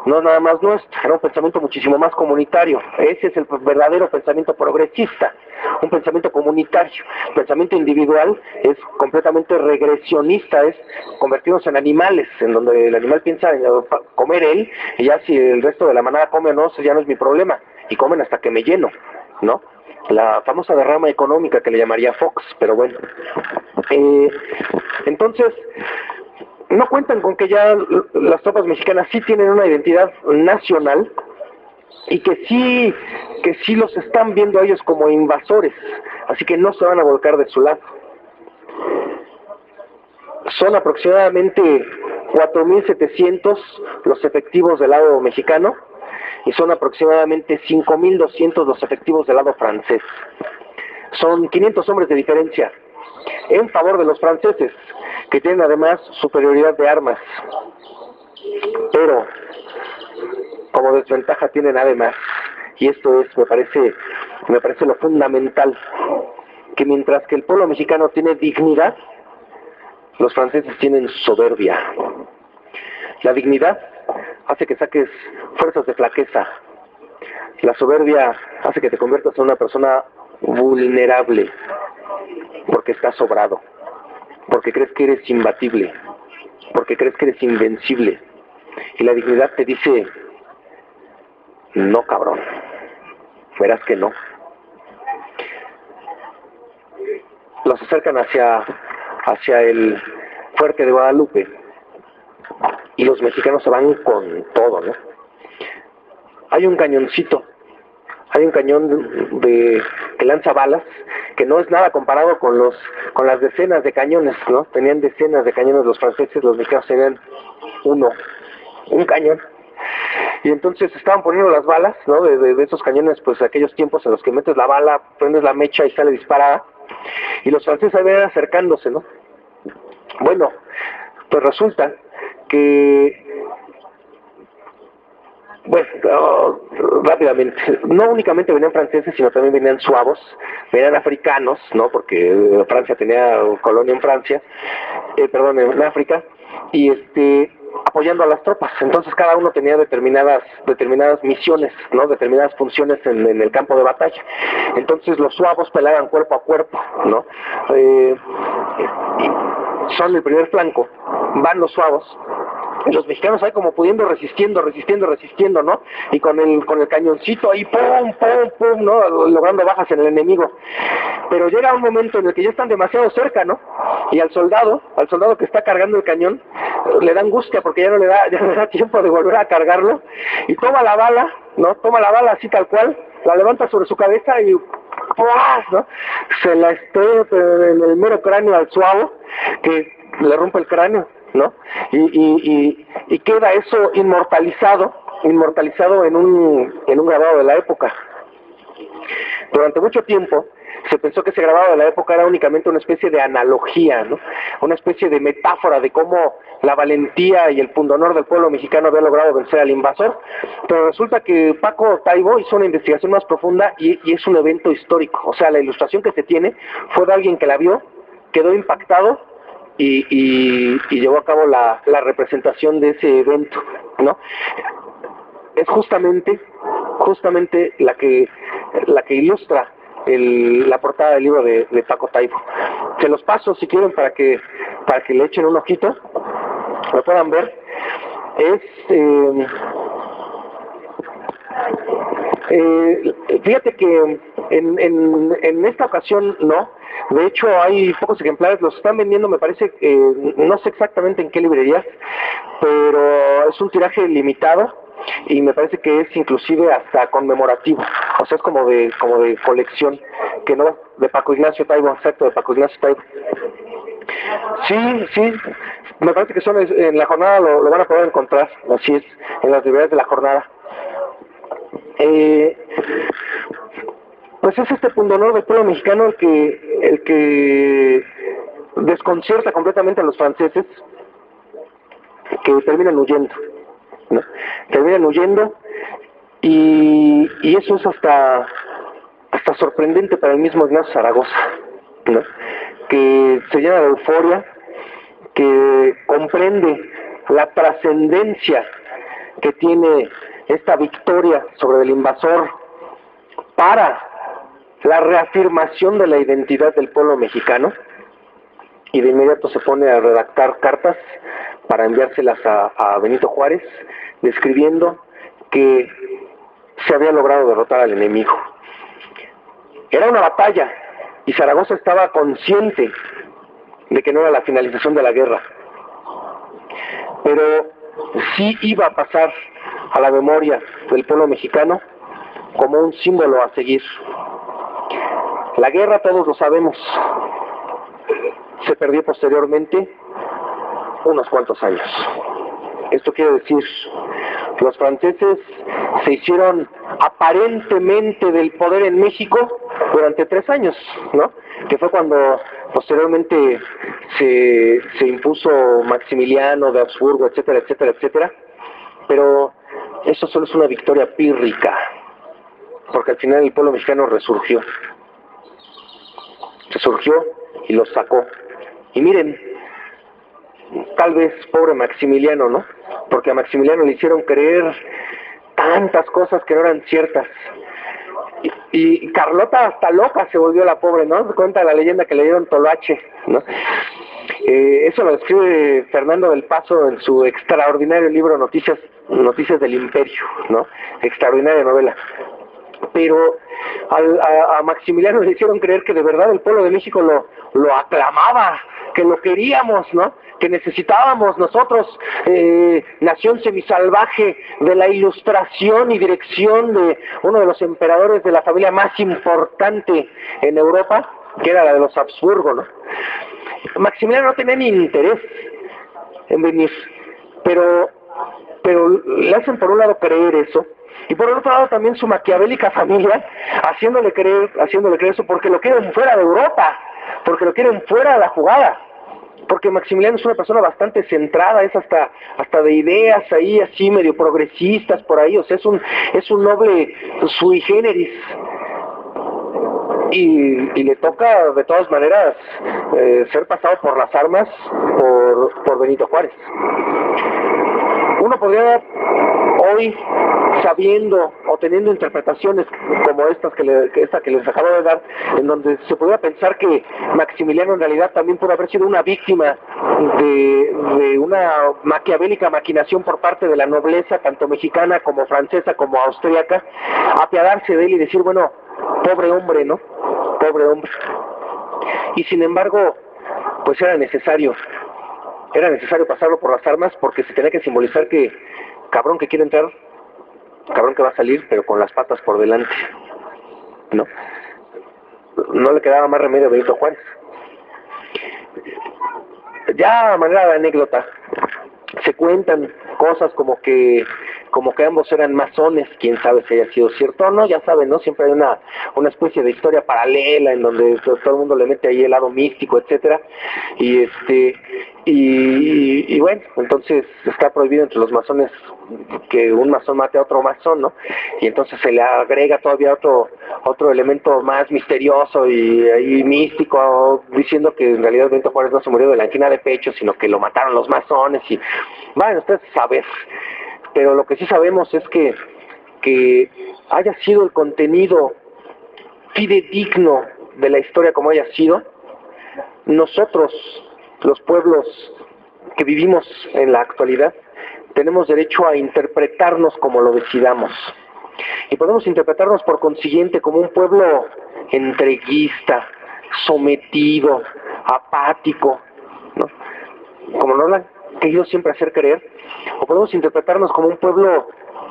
no nada más nuestra. Era un pensamiento muchísimo más comunitario. Ese es el verdadero pensamiento progresista, un pensamiento comunitario. El pensamiento individual es completamente regresionista, es convertirnos en animales, en donde el animal piensa en comer él, y ya si el resto de la manada come o no, eso ya no es mi problema, y comen hasta que me lleno, ¿no? La famosa derrama económica que le llamaría Fox, pero bueno. Entonces, no cuentan con que ya las tropas mexicanas sí tienen una identidad nacional y que sí los están viendo a ellos como invasores, así que no se van a volcar de su lado. Son aproximadamente 4.700 los efectivos del lado mexicano y son aproximadamente 5.200 los efectivos del lado francés. Son 500 hombres de diferencia en favor de los franceses, que tienen además superioridad de armas, pero como desventaja tienen además, y esto es, me parece lo fundamental, que mientras que el pueblo mexicano tiene dignidad, los franceses tienen soberbia. La dignidad hace que saques fuerzas de flaqueza. La soberbia hace que te conviertas en una persona vulnerable, porque estás sobrado, porque crees que eres imbatible, porque crees que eres invencible. Y la dignidad te dice, no, cabrón, verás que no. Los acercan hacia el fuerte de Guadalupe y los mexicanos se van con todo, ¿no? Hay un cañoncito, hay un cañón que lanza balas, que no es nada comparado con las decenas de cañones, ¿no? Tenían decenas de cañones los franceses, los mexicanos tenían un cañón. Y entonces estaban poniendo las balas, ¿no? De esos cañones, pues aquellos tiempos en los que metes la bala, prendes la mecha y sale disparada. Y los franceses venían acercándose, ¿no? Bueno, pues resulta que Bueno, rápidamente, no únicamente venían franceses, sino también venían suavos, venían africanos, ¿no? Porque Francia tenía colonia en Francia, en África, y apoyando a las tropas. Entonces cada uno tenía determinadas misiones, ¿no? Determinadas funciones en el campo de batalla. Entonces los suavos peleaban cuerpo a cuerpo, ¿no? Son el primer flanco, van los suavos, y los mexicanos ahí como pudiendo resistiendo, ¿no? Y con el cañoncito ahí, pum, ¿no? Logrando bajas en el enemigo. Pero llega un momento en el que ya están demasiado cerca, ¿no? Y al soldado que está cargando el cañón, le da angustia porque ya no le da tiempo de volver a cargarlo, y toma la bala, ¿no? Toma la bala así tal cual, la levanta sobre su cabeza y ¡puas!, ¿no? Se la estrella en el mero cráneo al suavo, que le rompe el cráneo, ¿no? Y queda eso inmortalizado en un grabado de la época. Durante mucho tiempo se pensó que ese grabado de la época era únicamente una especie de analogía, ¿no? Una especie de metáfora de cómo la valentía y el pundonor del pueblo mexicano había logrado vencer al invasor, pero resulta que Paco Taibo hizo una investigación más profunda y es un evento histórico. O sea, la ilustración que se tiene fue de alguien que la vio, quedó impactado y llevó a cabo la representación de ese evento, ¿no? Es justamente la que ilustra la portada del libro de Paco Taibo. Se los paso si quieren para que le echen un ojito, lo puedan ver. Fíjate que en esta ocasión no, de hecho hay pocos ejemplares, los están vendiendo, me parece, no sé exactamente en qué librerías, pero es un tiraje limitado y me parece que es inclusive hasta conmemorativo, o sea, es como de colección, que no, de Paco Ignacio Taibo, exacto, de Paco Ignacio Taibo. Sí, me parece que son en la jornada lo van a poder encontrar, así es, en las librerías de la jornada. Pues es este pundonor del pueblo mexicano el que desconcierta completamente a los franceses, que terminan huyendo, ¿no? Terminan huyendo y eso es hasta sorprendente para el mismo Ignacio Zaragoza, ¿no? Que se llena de euforia, que comprende la trascendencia que tiene esta victoria sobre el invasor para la reafirmación de la identidad del pueblo mexicano, y de inmediato se pone a redactar cartas para enviárselas a Benito Juárez, describiendo que se había logrado derrotar al enemigo. Era una batalla y Zaragoza estaba consciente de que no era la finalización de la guerra, pero sí iba a pasar a la memoria del pueblo mexicano como un símbolo a seguir. La guerra, todos lo sabemos, se perdió posteriormente unos cuantos años. Esto quiere decir, los franceses se hicieron aparentemente del poder en México durante 3 años, ¿no? Que fue cuando posteriormente se impuso Maximiliano de Habsburgo, etcétera, pero eso solo es una victoria pírrica, porque al final el pueblo mexicano resurgió y los sacó. Y miren, tal vez pobre Maximiliano, ¿no? Porque a Maximiliano le hicieron creer tantas cosas que no eran ciertas. Y Carlota hasta loca se volvió la pobre, ¿no? Se cuenta la leyenda que le dieron toloache, ¿no? Eso lo describe Fernando del Paso en su extraordinario libro Noticias del Imperio, ¿no? Extraordinaria novela. Pero a Maximiliano le hicieron creer que de verdad el pueblo de México lo aclamaba, que lo queríamos, ¿no? Que necesitábamos nosotros, nación semisalvaje, de la ilustración y dirección de uno de los emperadores de la familia más importante en Europa, que era la de los Habsburgo, ¿no? Maximiliano no tenía ni interés en venir, pero le hacen por un lado creer eso, y por otro lado también su maquiavélica familia haciéndole creer eso, porque lo quieren fuera de Europa, porque lo quieren fuera de la jugada. porque Maximiliano es una persona bastante centrada, es hasta de ideas ahí así medio progresistas por ahí, o sea, es un noble sui generis. Y le toca de todas maneras ser pasado por las armas por Benito Juárez. Uno podría hoy, sabiendo o teniendo interpretaciones como esta que les acabo de dar, en donde se podría pensar que Maximiliano en realidad también puede haber sido una víctima de una maquiavélica maquinación por parte de la nobleza, tanto mexicana como francesa como austríaca, apiadarse de él y decir, bueno, pobre hombre, ¿no? Pobre hombre. Y sin embargo, pues era necesario pasarlo por las armas, porque se tenía que simbolizar que cabrón que quiere entrar, cabrón que va a salir, pero con las patas por delante, ¿no? No le quedaba más remedio a Benito Juárez. Ya a manera de anécdota, se cuentan cosas como que ambos eran masones, quién sabe si haya sido cierto o no, ya saben, ¿no? Siempre hay una especie de historia paralela en donde todo el mundo le mete ahí el lado místico, etcétera, y bueno, entonces está prohibido entre los masones que un masón mate a otro masón, ¿no? Y entonces se le agrega todavía otro elemento más misterioso y místico, diciendo que en realidad Benito Juárez no se murió de la angina de pecho, sino que lo mataron los masones, y bueno, ustedes saben. Pero lo que sí sabemos es que haya sido el contenido fidedigno de la historia como haya sido, nosotros, los pueblos que vivimos en la actualidad, tenemos derecho a interpretarnos como lo decidamos. Y podemos interpretarnos por consiguiente como un pueblo entreguista, sometido, apático, ¿no? Como nos lo han querido siempre hacer creer, o podemos interpretarnos como un pueblo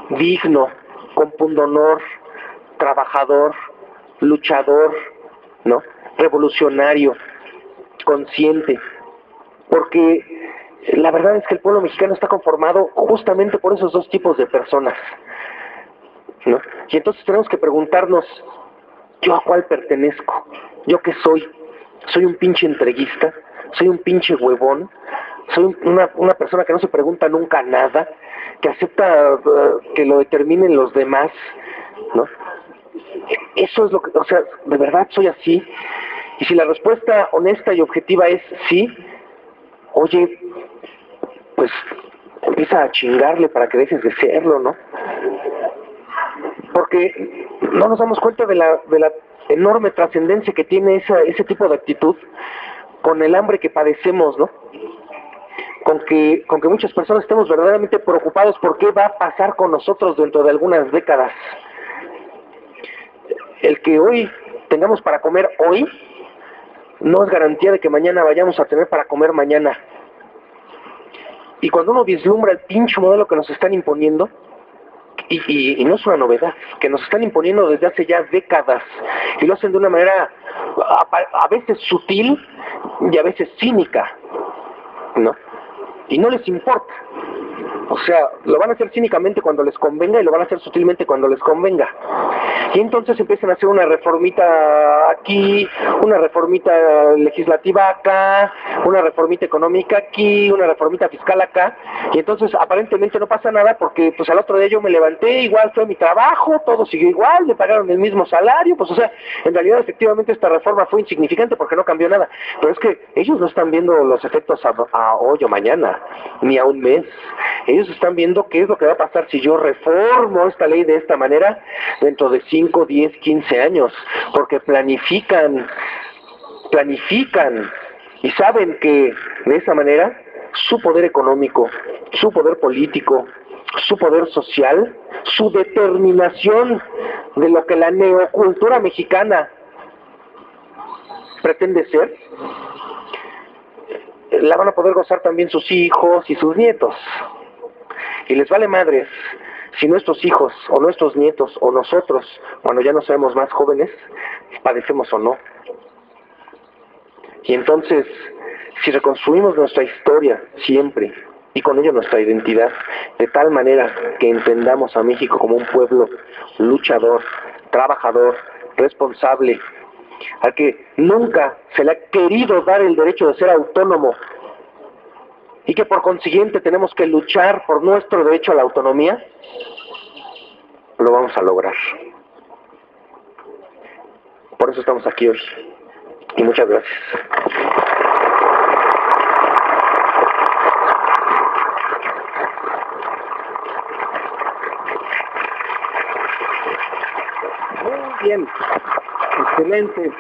digno, con pundonor, trabajador, luchador, ¿no? Revolucionario, consciente, porque la verdad es que el pueblo mexicano está conformado justamente por esos dos tipos de personas, ¿no? Y entonces tenemos que preguntarnos, ¿yo a cuál pertenezco? ¿Yo qué soy? ¿Soy un pinche entreguista? ¿Soy un pinche huevón? ¿Soy una persona que no se pregunta nunca nada? ¿Que acepta que lo determinen los demás? ¿No? Eso es lo que, o sea, ¿de verdad soy así? Y si la respuesta honesta y objetiva es sí, oye, pues empieza a chingarle para que dejes de serlo, ¿no? Porque no nos damos cuenta de la enorme trascendencia que tiene ese tipo de actitud con el hambre que padecemos, ¿no? Con que muchas personas estemos verdaderamente preocupados por qué va a pasar con nosotros dentro de algunas décadas. El que hoy tengamos para comer hoy no es garantía de que mañana vayamos a tener para comer mañana. Y cuando uno vislumbra el pinche modelo que nos están imponiendo, y no es una novedad, que nos están imponiendo desde hace ya décadas, y lo hacen de una manera a veces sutil y a veces cínica, ¿no? Y no les importa. O sea, lo van a hacer cínicamente cuando les convenga y lo van a hacer sutilmente cuando les convenga. Y entonces empiezan a hacer una reformita aquí, una reformita legislativa acá, una reformita económica aquí, una reformita fiscal acá. Y entonces aparentemente no pasa nada porque pues al otro día yo me levanté, igual fue mi trabajo, todo siguió igual, me pagaron el mismo salario. Pues o sea, en realidad efectivamente esta reforma fue insignificante porque no cambió nada. Pero es que ellos no están viendo los efectos a hoy o mañana, ni a un mes. Ellos están viendo qué es lo que va a pasar si yo reformo esta ley de esta manera dentro de 5, 10, 15 años, porque planifican y saben que de esa manera su poder económico, su poder político, su poder social, su determinación de lo que la neocultura mexicana pretende ser, la van a poder gozar también sus hijos y sus nietos. Y les vale madres si nuestros hijos o nuestros nietos o nosotros, cuando ya no seamos más jóvenes, padecemos o no. Y entonces, si reconstruimos nuestra historia siempre, y con ello nuestra identidad, de tal manera que entendamos a México como un pueblo luchador, trabajador, responsable, al que nunca se le ha querido dar el derecho de ser autónomo y que por consiguiente tenemos que luchar por nuestro derecho a la autonomía, lo vamos a lograr. Por eso estamos aquí hoy. Y muchas gracias. Muy bien. Excelente.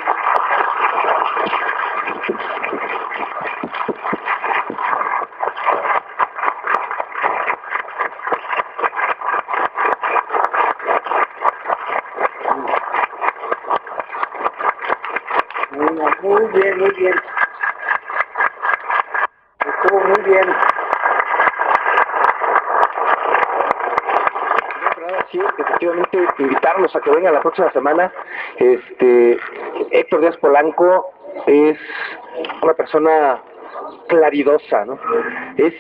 Muy bien, muy bien. Estuvo muy bien. Sí, efectivamente, invitarlos a que vengan la próxima semana. Héctor Díaz Polanco es una persona claridosa, ¿no? Es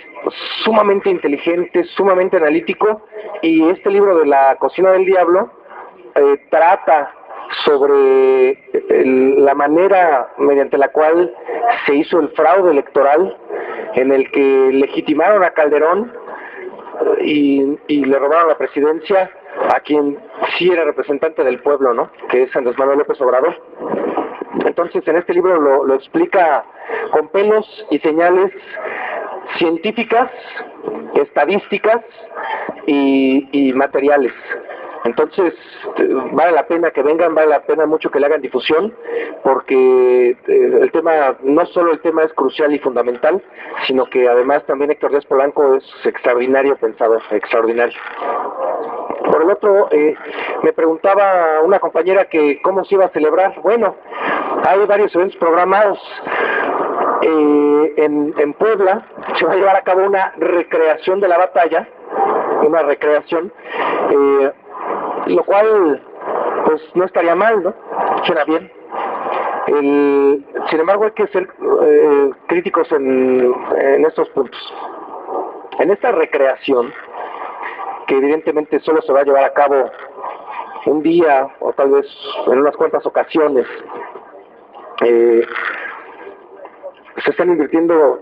sumamente inteligente, sumamente analítico, y este libro de La cocina del diablo trata sobre la manera mediante la cual se hizo el fraude electoral en el que legitimaron a Calderón y le robaron la presidencia a quien sí era representante del pueblo, ¿no? Que es Andrés Manuel López Obrador. Entonces, en este libro lo explica con pelos y señales científicas, estadísticas y materiales. Entonces, vale la pena que vengan, vale la pena mucho que le hagan difusión, porque el tema, no solo el tema es crucial y fundamental, sino que además también Héctor Díaz Polanco es extraordinario pensador, extraordinario. Por el otro, me preguntaba una compañera que cómo se iba a celebrar. Bueno, hay varios eventos programados. En Puebla se va a llevar a cabo una recreación de la batalla, una recreación, lo cual pues no estaría mal, ¿no? Suena bien. Sin embargo, hay que ser críticos en estos puntos. En esta recreación, que evidentemente solo se va a llevar a cabo un día o tal vez en unas cuantas ocasiones, se están invirtiendo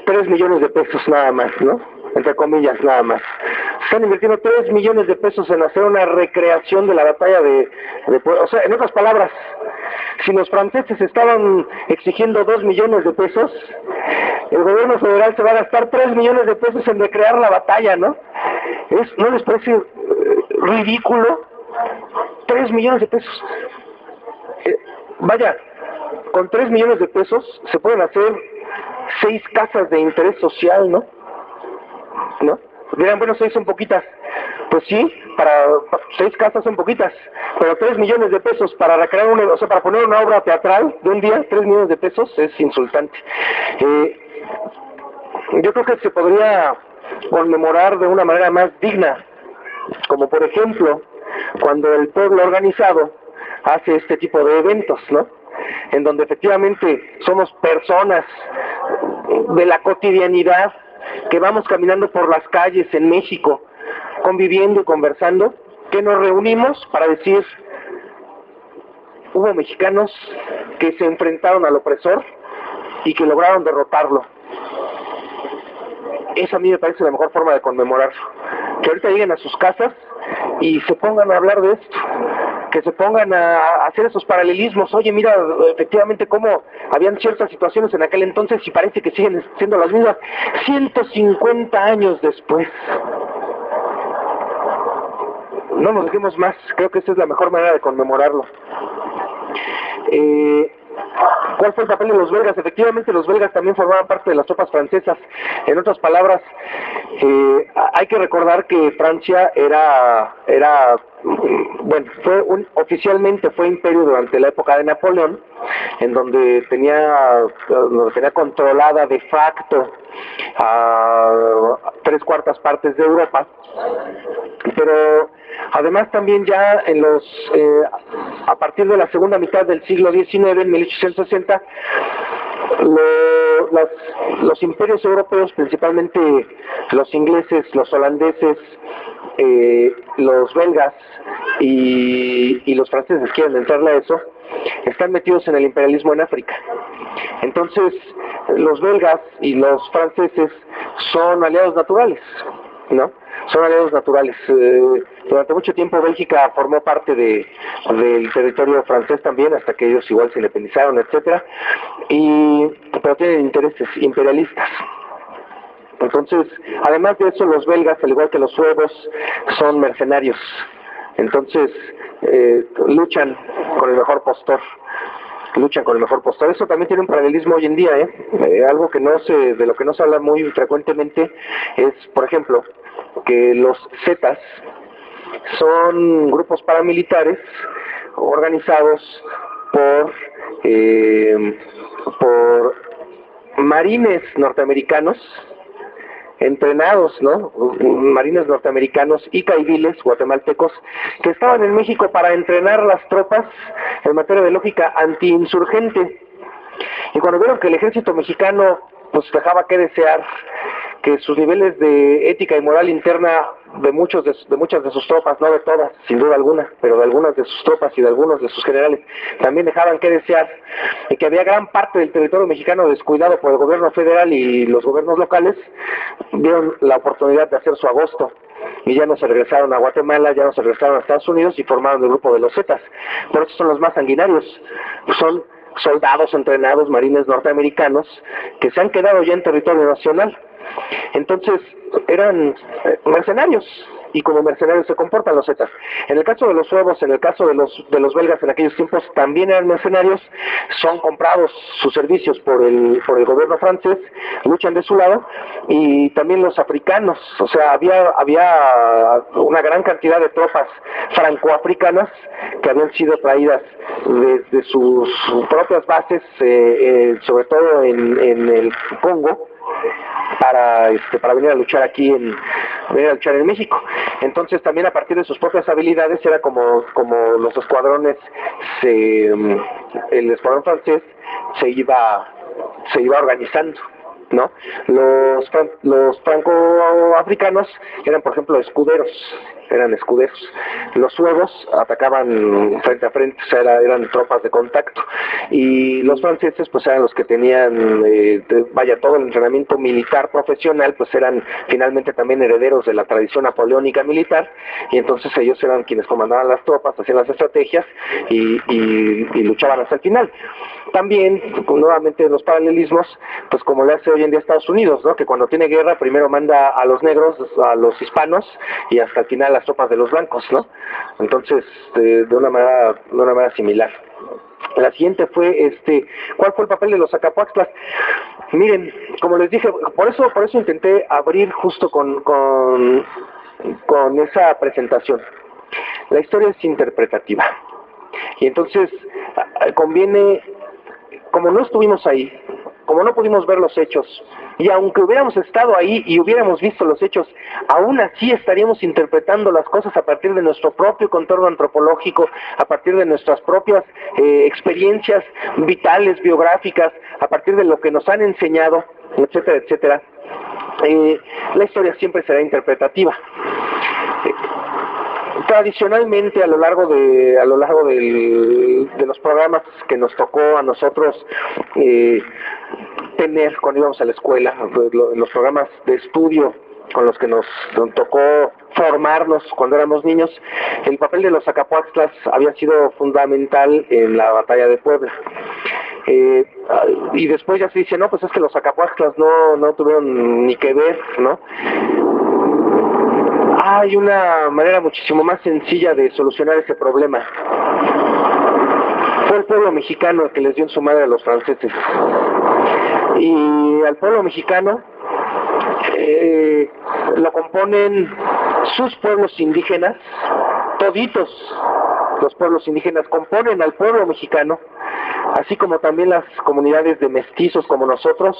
3 millones de pesos nada más, ¿no? Entre comillas, nada más. Se están invirtiendo 3 millones de pesos en hacer una recreación de la batalla de Puebla. O sea, en otras palabras, si los franceses estaban exigiendo 2 millones de pesos, el gobierno federal se va a gastar 3 millones de pesos en recrear la batalla, ¿no? ¿No les parece ridículo? 3 millones de pesos. Vaya, con 3 millones de pesos se pueden hacer 6 casas de interés social, ¿no? Dirán, bueno, 6 son poquitas. Pues sí, para 6 casas son poquitas, pero 3 millones de pesos para recrear para poner una obra teatral de un día, 3 millones de pesos es insultante. Yo creo que se podría conmemorar de una manera más digna, como por ejemplo, cuando el pueblo organizado hace este tipo de eventos, ¿no? En donde efectivamente somos personas de la cotidianidad que vamos caminando por las calles en México, conviviendo y conversando, que nos reunimos para decir, hubo mexicanos que se enfrentaron al opresor y que lograron derrotarlo. Esa a mí me parece la mejor forma de conmemorarlo. Que ahorita lleguen a sus casas y se pongan a hablar de esto, que se pongan a hacer esos paralelismos. Oye, mira, efectivamente cómo habían ciertas situaciones en aquel entonces y parece que siguen siendo las mismas 150 años después. No nos dejemos más, creo que esa es la mejor manera de conmemorarlo. ¿Cuál fue el papel de los belgas? Efectivamente, los belgas también formaban parte de las tropas francesas. En otras palabras, hay que recordar que Francia oficialmente fue imperio durante la época de Napoleón, en donde tenía controlada de facto a 3/4 partes de Europa. Pero además también ya a partir de la segunda mitad del siglo XIX, en 1860, los imperios europeos, principalmente los ingleses, los holandeses, los belgas y los franceses, quieren entrarle a eso, están metidos en el imperialismo en África. Entonces, los belgas y los franceses son aliados naturales, ¿no? Son aliados naturales. Durante mucho tiempo Bélgica formó parte del territorio francés también, hasta que ellos igual se independizaron, etcétera, pero tienen intereses imperialistas. Entonces, además de eso, los belgas, al igual que los suevos, son mercenarios. Entonces, luchan con el mejor postor. Eso también tiene un paralelismo hoy en día, algo que de lo que no se habla muy frecuentemente es, por ejemplo, que los Zetas son grupos paramilitares organizados por marines norteamericanos entrenados, ¿no? Marines norteamericanos y caiviles guatemaltecos que estaban en México para entrenar las tropas en materia de lógica antiinsurgente. Y cuando vieron que el ejército mexicano pues dejaba que desear, que sus niveles de ética y moral interna de muchas de sus tropas, no de todas, sin duda alguna, pero de algunas de sus tropas y de algunos de sus generales, también dejaban que desear, y que había gran parte del territorio mexicano descuidado por el gobierno federal y los gobiernos locales, vieron la oportunidad de hacer su agosto, y ya no se regresaron a Guatemala, ya no se regresaron a Estados Unidos y formaron el grupo de los Zetas. Por eso son los más sanguinarios, son soldados entrenados, marines norteamericanos, que se han quedado ya en territorio nacional. Entonces, eran mercenarios, y como mercenarios se comportan los Zetas. En el caso de los suevos, en el caso de los belgas en aquellos tiempos, también eran mercenarios, son comprados sus servicios por el gobierno francés, luchan de su lado, y también los africanos, o sea, había una gran cantidad de tropas francoafricanas que habían sido traídas desde sus propias bases, sobre todo en el Congo, para venir a luchar aquí en México. Entonces también a partir de sus propias habilidades era como los escuadrones, el escuadrón francés se iba organizando, ¿no? Los francoafricanos eran, por ejemplo, escuderos. Los suevos atacaban frente a frente, o sea, eran tropas de contacto, y los franceses pues eran los que tenían todo el entrenamiento militar profesional, pues eran finalmente también herederos de la tradición napoleónica militar, y entonces ellos eran quienes comandaban las tropas, hacían las estrategias y luchaban hasta el final. También, nuevamente, los paralelismos, pues como le hace hoy en día Estados Unidos, ¿no? Que cuando tiene guerra primero manda a los negros, a los hispanos, y hasta el final las tropas de los blancos, ¿no? Entonces, de una manera similar. La siguiente fue, ¿cuál fue el papel de los Acapoaxtlas? Miren, como les dije, por eso intenté abrir justo con esa presentación. La historia es interpretativa. Y entonces, conviene, como no estuvimos ahí, como no pudimos ver los hechos, y aunque hubiéramos estado ahí y hubiéramos visto los hechos, aún así estaríamos interpretando las cosas a partir de nuestro propio contorno antropológico, a partir de nuestras propias experiencias vitales, biográficas, a partir de lo que nos han enseñado, etcétera, etcétera. La historia siempre será interpretativa. Tradicionalmente a lo largo de los programas que nos tocó a nosotros tener cuando íbamos a la escuela, los programas de estudio con los que nos tocó formarnos cuando éramos niños, el papel de los Acapoaxtlas había sido fundamental en la batalla de Puebla. Y después ya se dice, no, pues es que los Acapoaxtlas no tuvieron ni que ver, ¿no? Hay una manera muchísimo más sencilla de solucionar ese problema. Fue el pueblo mexicano el que les dio en su madre a los franceses. Y al pueblo mexicano lo componen sus pueblos indígenas, toditos los pueblos indígenas componen al pueblo mexicano, así como también las comunidades de mestizos como nosotros,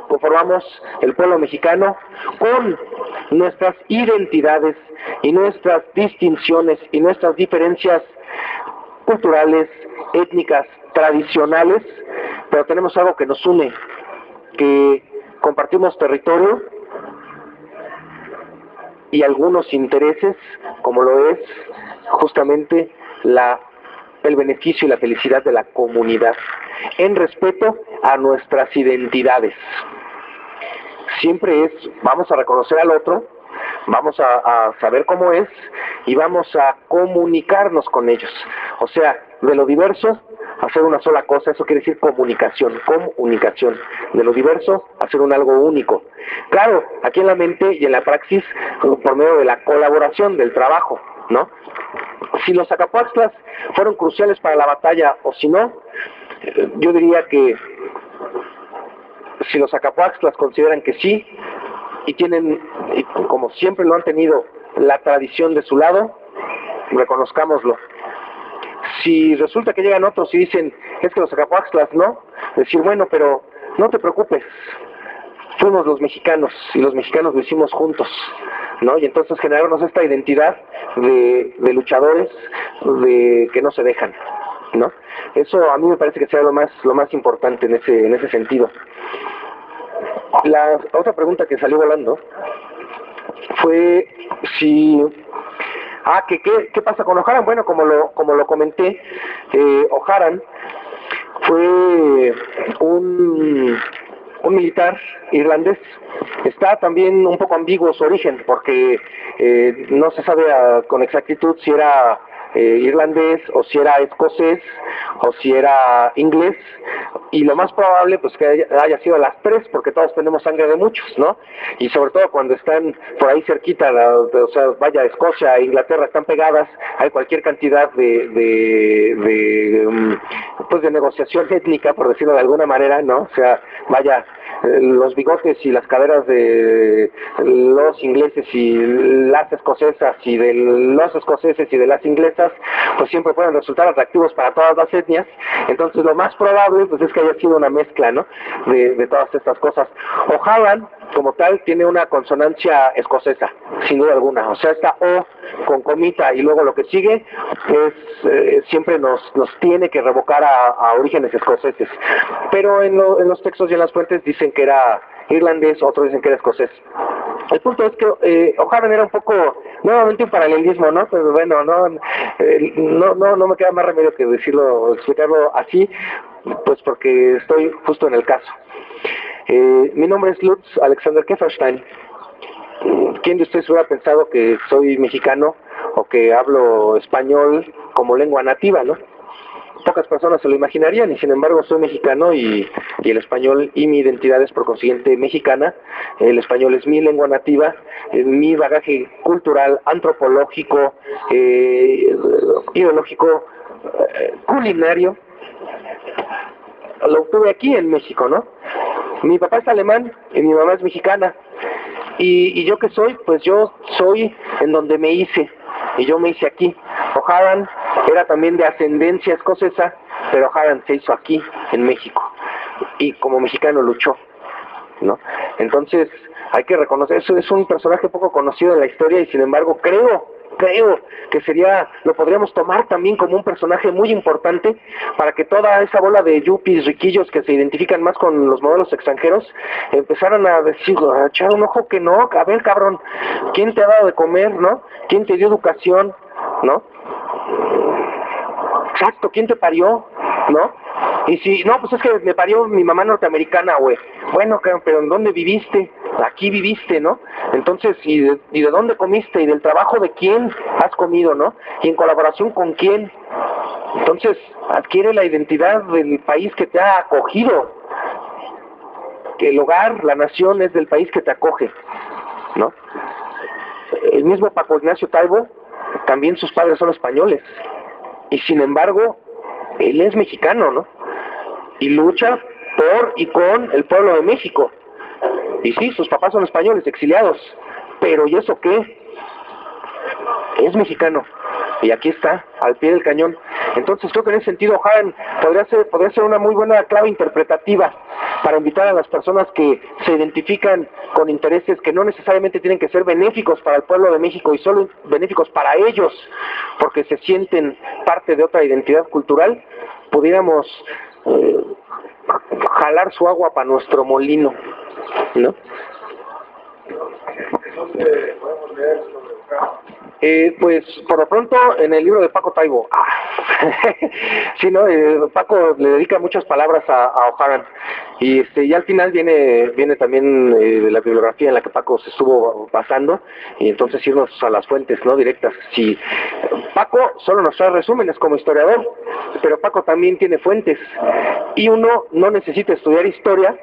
conformamos el pueblo mexicano con nuestras identidades y nuestras distinciones y nuestras diferencias culturales, étnicas, tradicionales, pero tenemos algo que nos une, que compartimos territorio y algunos intereses, como lo es justamente la el beneficio y la felicidad de la comunidad, en respeto a nuestras identidades. Siempre es, vamos a reconocer al otro, vamos a saber cómo es y vamos a comunicarnos con ellos. O sea, de lo diverso, hacer una sola cosa, eso quiere decir comunicación. De lo diverso, hacer un algo único. Claro, aquí en la mente y en la praxis, por medio de la colaboración, del trabajo, ¿no? Si los Acapoaxtlas fueron cruciales para la batalla o si no, yo diría que si los Acapoaxtlas consideran que sí, y tienen, y como siempre lo han tenido, la tradición de su lado, reconozcámoslo. Si resulta que llegan otros y dicen, es que los Acapoaxtlas no, decir, bueno, pero no te preocupes, fuimos los mexicanos y los mexicanos lo hicimos juntos, ¿no? Y entonces generarnos esta identidad de luchadores de que no se dejan, ¿no? Eso a mí me parece que sea lo más importante en ese sentido. La otra pregunta que salió volando fue si... ¿qué pasa con O'Haran? Bueno, como lo comenté, O'Haran fue un militar irlandés. Está también un poco ambiguo su origen, porque no se sabe con exactitud si era irlandés, o si era escocés, o si era inglés, y lo más probable pues que haya sido las tres, porque todos tenemos sangre de muchos, ¿no? Y sobre todo cuando están por ahí cerquita, o sea, vaya, Escocia e Inglaterra están pegadas, hay cualquier cantidad de negociación étnica, por decirlo de alguna manera, ¿no? O sea, vaya, los bigotes y las caderas de los ingleses y las escocesas y de los escoceses y de las inglesas, pues siempre pueden resultar atractivos para todas las etnias. Entonces lo más probable pues es que haya sido una mezcla, ¿no? de todas estas cosas. O'Haran como tal tiene una consonancia escocesa, sin duda alguna. O sea, esta O con comita y luego lo que sigue es siempre nos tiene que revocar a orígenes escoceses. Pero en los textos y en las fuentes dicen que era irlandés, otros dicen que era escocés. El punto es que O'Haran era un poco, nuevamente un paralelismo, ¿no? Pero bueno, no me queda más remedio que explicarlo así, pues porque estoy justo en el caso. Mi nombre es Lutz Alexander Kefferstein. ¿Quién de ustedes hubiera pensado que soy mexicano o que hablo español como lengua nativa, ¿no? Pocas personas se lo imaginarían, y sin embargo soy mexicano y el español y mi identidad es por consiguiente mexicana. El español es mi lengua nativa, mi bagaje cultural, antropológico, ideológico, culinario, lo obtuve aquí en México, ¿no? Mi papá es alemán y mi mamá es mexicana. ¿Y yo qué soy? Pues yo soy en donde me hice, y yo me hice aquí. O'Haran era también de ascendencia escocesa, pero O'Haran se hizo aquí, en México, y como mexicano luchó, ¿no? Entonces, hay que reconocer, eso es un personaje poco conocido en la historia, y sin embargo creo que lo podríamos tomar también como un personaje muy importante para que toda esa bola de yuppies riquillos que se identifican más con los modelos extranjeros empezaran a decir, a echar un ojo que no, a ver, cabrón, ¿quién te ha dado de comer, no? ¿Quién te dio educación, no? Exacto, ¿quién te parió, no? Y si, no, pues es que me parió mi mamá norteamericana, güey. Bueno, pero ¿en dónde viviste? Aquí viviste, ¿no? Entonces, ¿y de dónde comiste? ¿Y del trabajo de quién has comido, no? ¿Y en colaboración con quién? Entonces, adquiere la identidad del país que te ha acogido. Que el hogar, la nación es del país que te acoge, ¿no? El mismo Paco Ignacio Taibo, también sus padres son españoles. Y sin embargo, él es mexicano, ¿no? Y lucha por y con el pueblo de México. Y sí, sus papás son españoles, exiliados. Pero ¿y eso qué? Es mexicano. Y aquí está, al pie del cañón. Entonces creo que en ese sentido O'Haran podría ser una muy buena clave interpretativa para invitar a las personas que se identifican con intereses que no necesariamente tienen que ser benéficos para el pueblo de México y solo benéficos para ellos, porque se sienten parte de otra identidad cultural, pudiéramos jalar su agua para nuestro molino, ¿no? Pues por lo pronto en el libro de Paco Taibo. Sí, ¿no? Paco le dedica muchas palabras a O'Haran y al final viene también la bibliografía en la que Paco se estuvo basando y entonces irnos a las fuentes, ¿no? Directas. Si Paco solo nos trae resúmenes como historiador, pero Paco también tiene fuentes y uno no necesita estudiar historia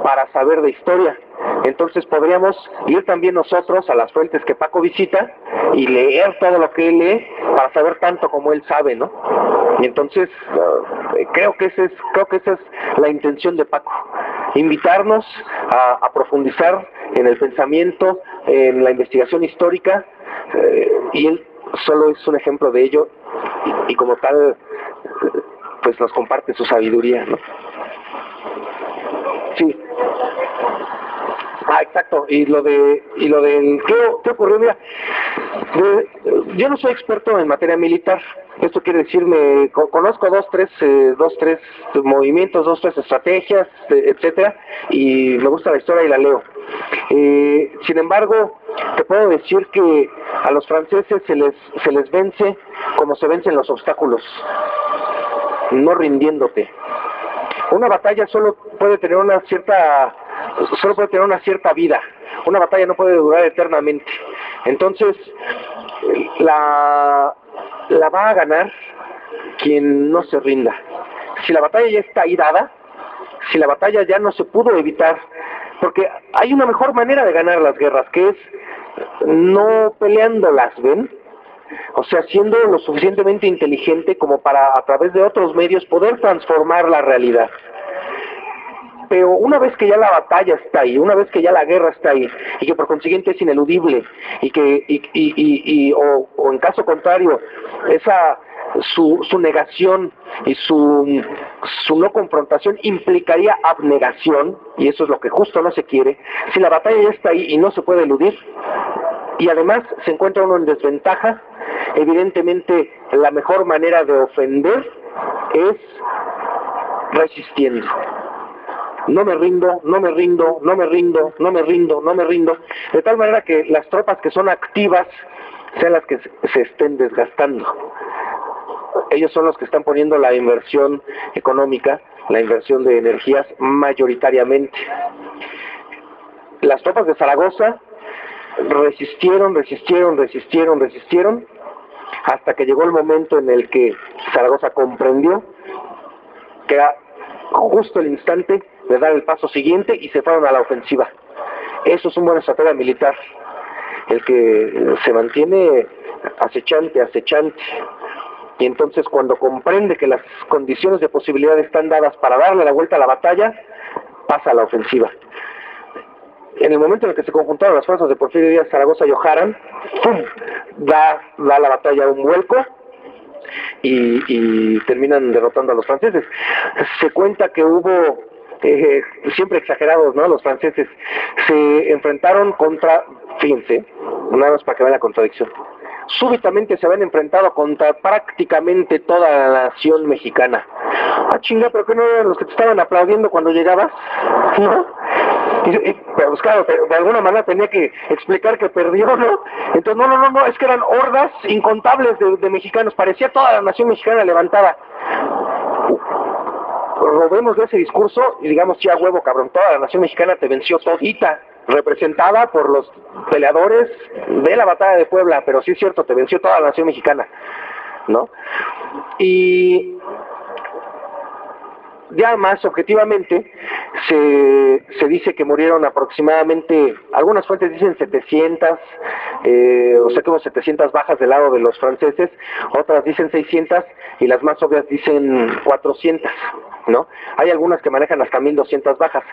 para saber de historia. Entonces podríamos ir también nosotros a las fuentes que Paco visita y leer todo lo que él lee para saber tanto como él sabe, ¿no? Y entonces creo que esa es la intención de Paco, invitarnos a profundizar en el pensamiento, en la investigación histórica, y él solo es un ejemplo de ello y como tal pues nos comparte su sabiduría, ¿no? Sí. Exacto, y lo del ¿qué ocurrió? Mira, yo no soy experto en materia militar. Esto quiere decir, conozco dos, tres movimientos, dos, tres estrategias, etcétera, y me gusta la historia y la leo. Sin embargo, te puedo decir que a los franceses se les vence como se vencen los obstáculos, no rindiéndote. Una batalla solo puede tener una cierta vida. Una batalla no puede durar eternamente. Entonces, la va a ganar quien no se rinda. Si la batalla ya está ahí dada, si la batalla ya no se pudo evitar, porque hay una mejor manera de ganar las guerras, que es no peleándolas, ¿ven? O sea, siendo lo suficientemente inteligente como para, a través de otros medios, poder transformar la realidad. Pero una vez que ya la batalla está ahí, una vez que ya la guerra está ahí, y que por consiguiente es ineludible, o en caso contrario, su negación y su no confrontación implicaría abnegación, y eso es lo que justo no se quiere. Si la batalla ya está ahí y no se puede eludir, y además se encuentra uno en desventaja, evidentemente la mejor manera de ofender es resistiendo. No me rindo, no me rindo, no me rindo, no me rindo, no me rindo, de tal manera que las tropas que son activas sean las que se estén desgastando. Ellos son los que están poniendo la inversión económica, la inversión de energías mayoritariamente. Las tropas de Zaragoza resistieron, hasta que llegó el momento en el que Zaragoza comprendió que era justo el instante de dar el paso siguiente y se fueron a la ofensiva. Eso es un buen estratega militar, el que se mantiene acechante, y entonces cuando comprende que las condiciones de posibilidad están dadas para darle la vuelta a la batalla, pasa a la ofensiva. En el momento en el que se conjuntaron las fuerzas de Porfirio Díaz, Zaragoza y O'Haran, ¡pum!, da la batalla un vuelco y terminan derrotando a los franceses. Se cuenta que hubo, siempre exagerados, ¿no? Los franceses se enfrentaron contra, fíjense, nada más para que vean la contradicción, súbitamente se habían enfrentado contra prácticamente toda la nación mexicana. Ah, chinga, pero que no eran los que te estaban aplaudiendo cuando llegabas, ¿no? Pero pues claro, de alguna manera tenía que explicar que perdió, ¿no? Entonces, no, es que eran hordas incontables de mexicanos, parecía toda la nación mexicana levantada. Robemos de ese discurso y digamos, sí, a huevo, cabrón, toda la nación mexicana te venció todita, representada por los peleadores de la batalla de Puebla, pero sí es cierto, te venció toda la nación mexicana, ¿no? Y ya más objetivamente se dice que murieron aproximadamente, algunas fuentes dicen 700, o sea que hubo 700 bajas del lado de los franceses, otras dicen 600 y las más obvias dicen 400, ¿no? Hay algunas que manejan hasta 1200 bajas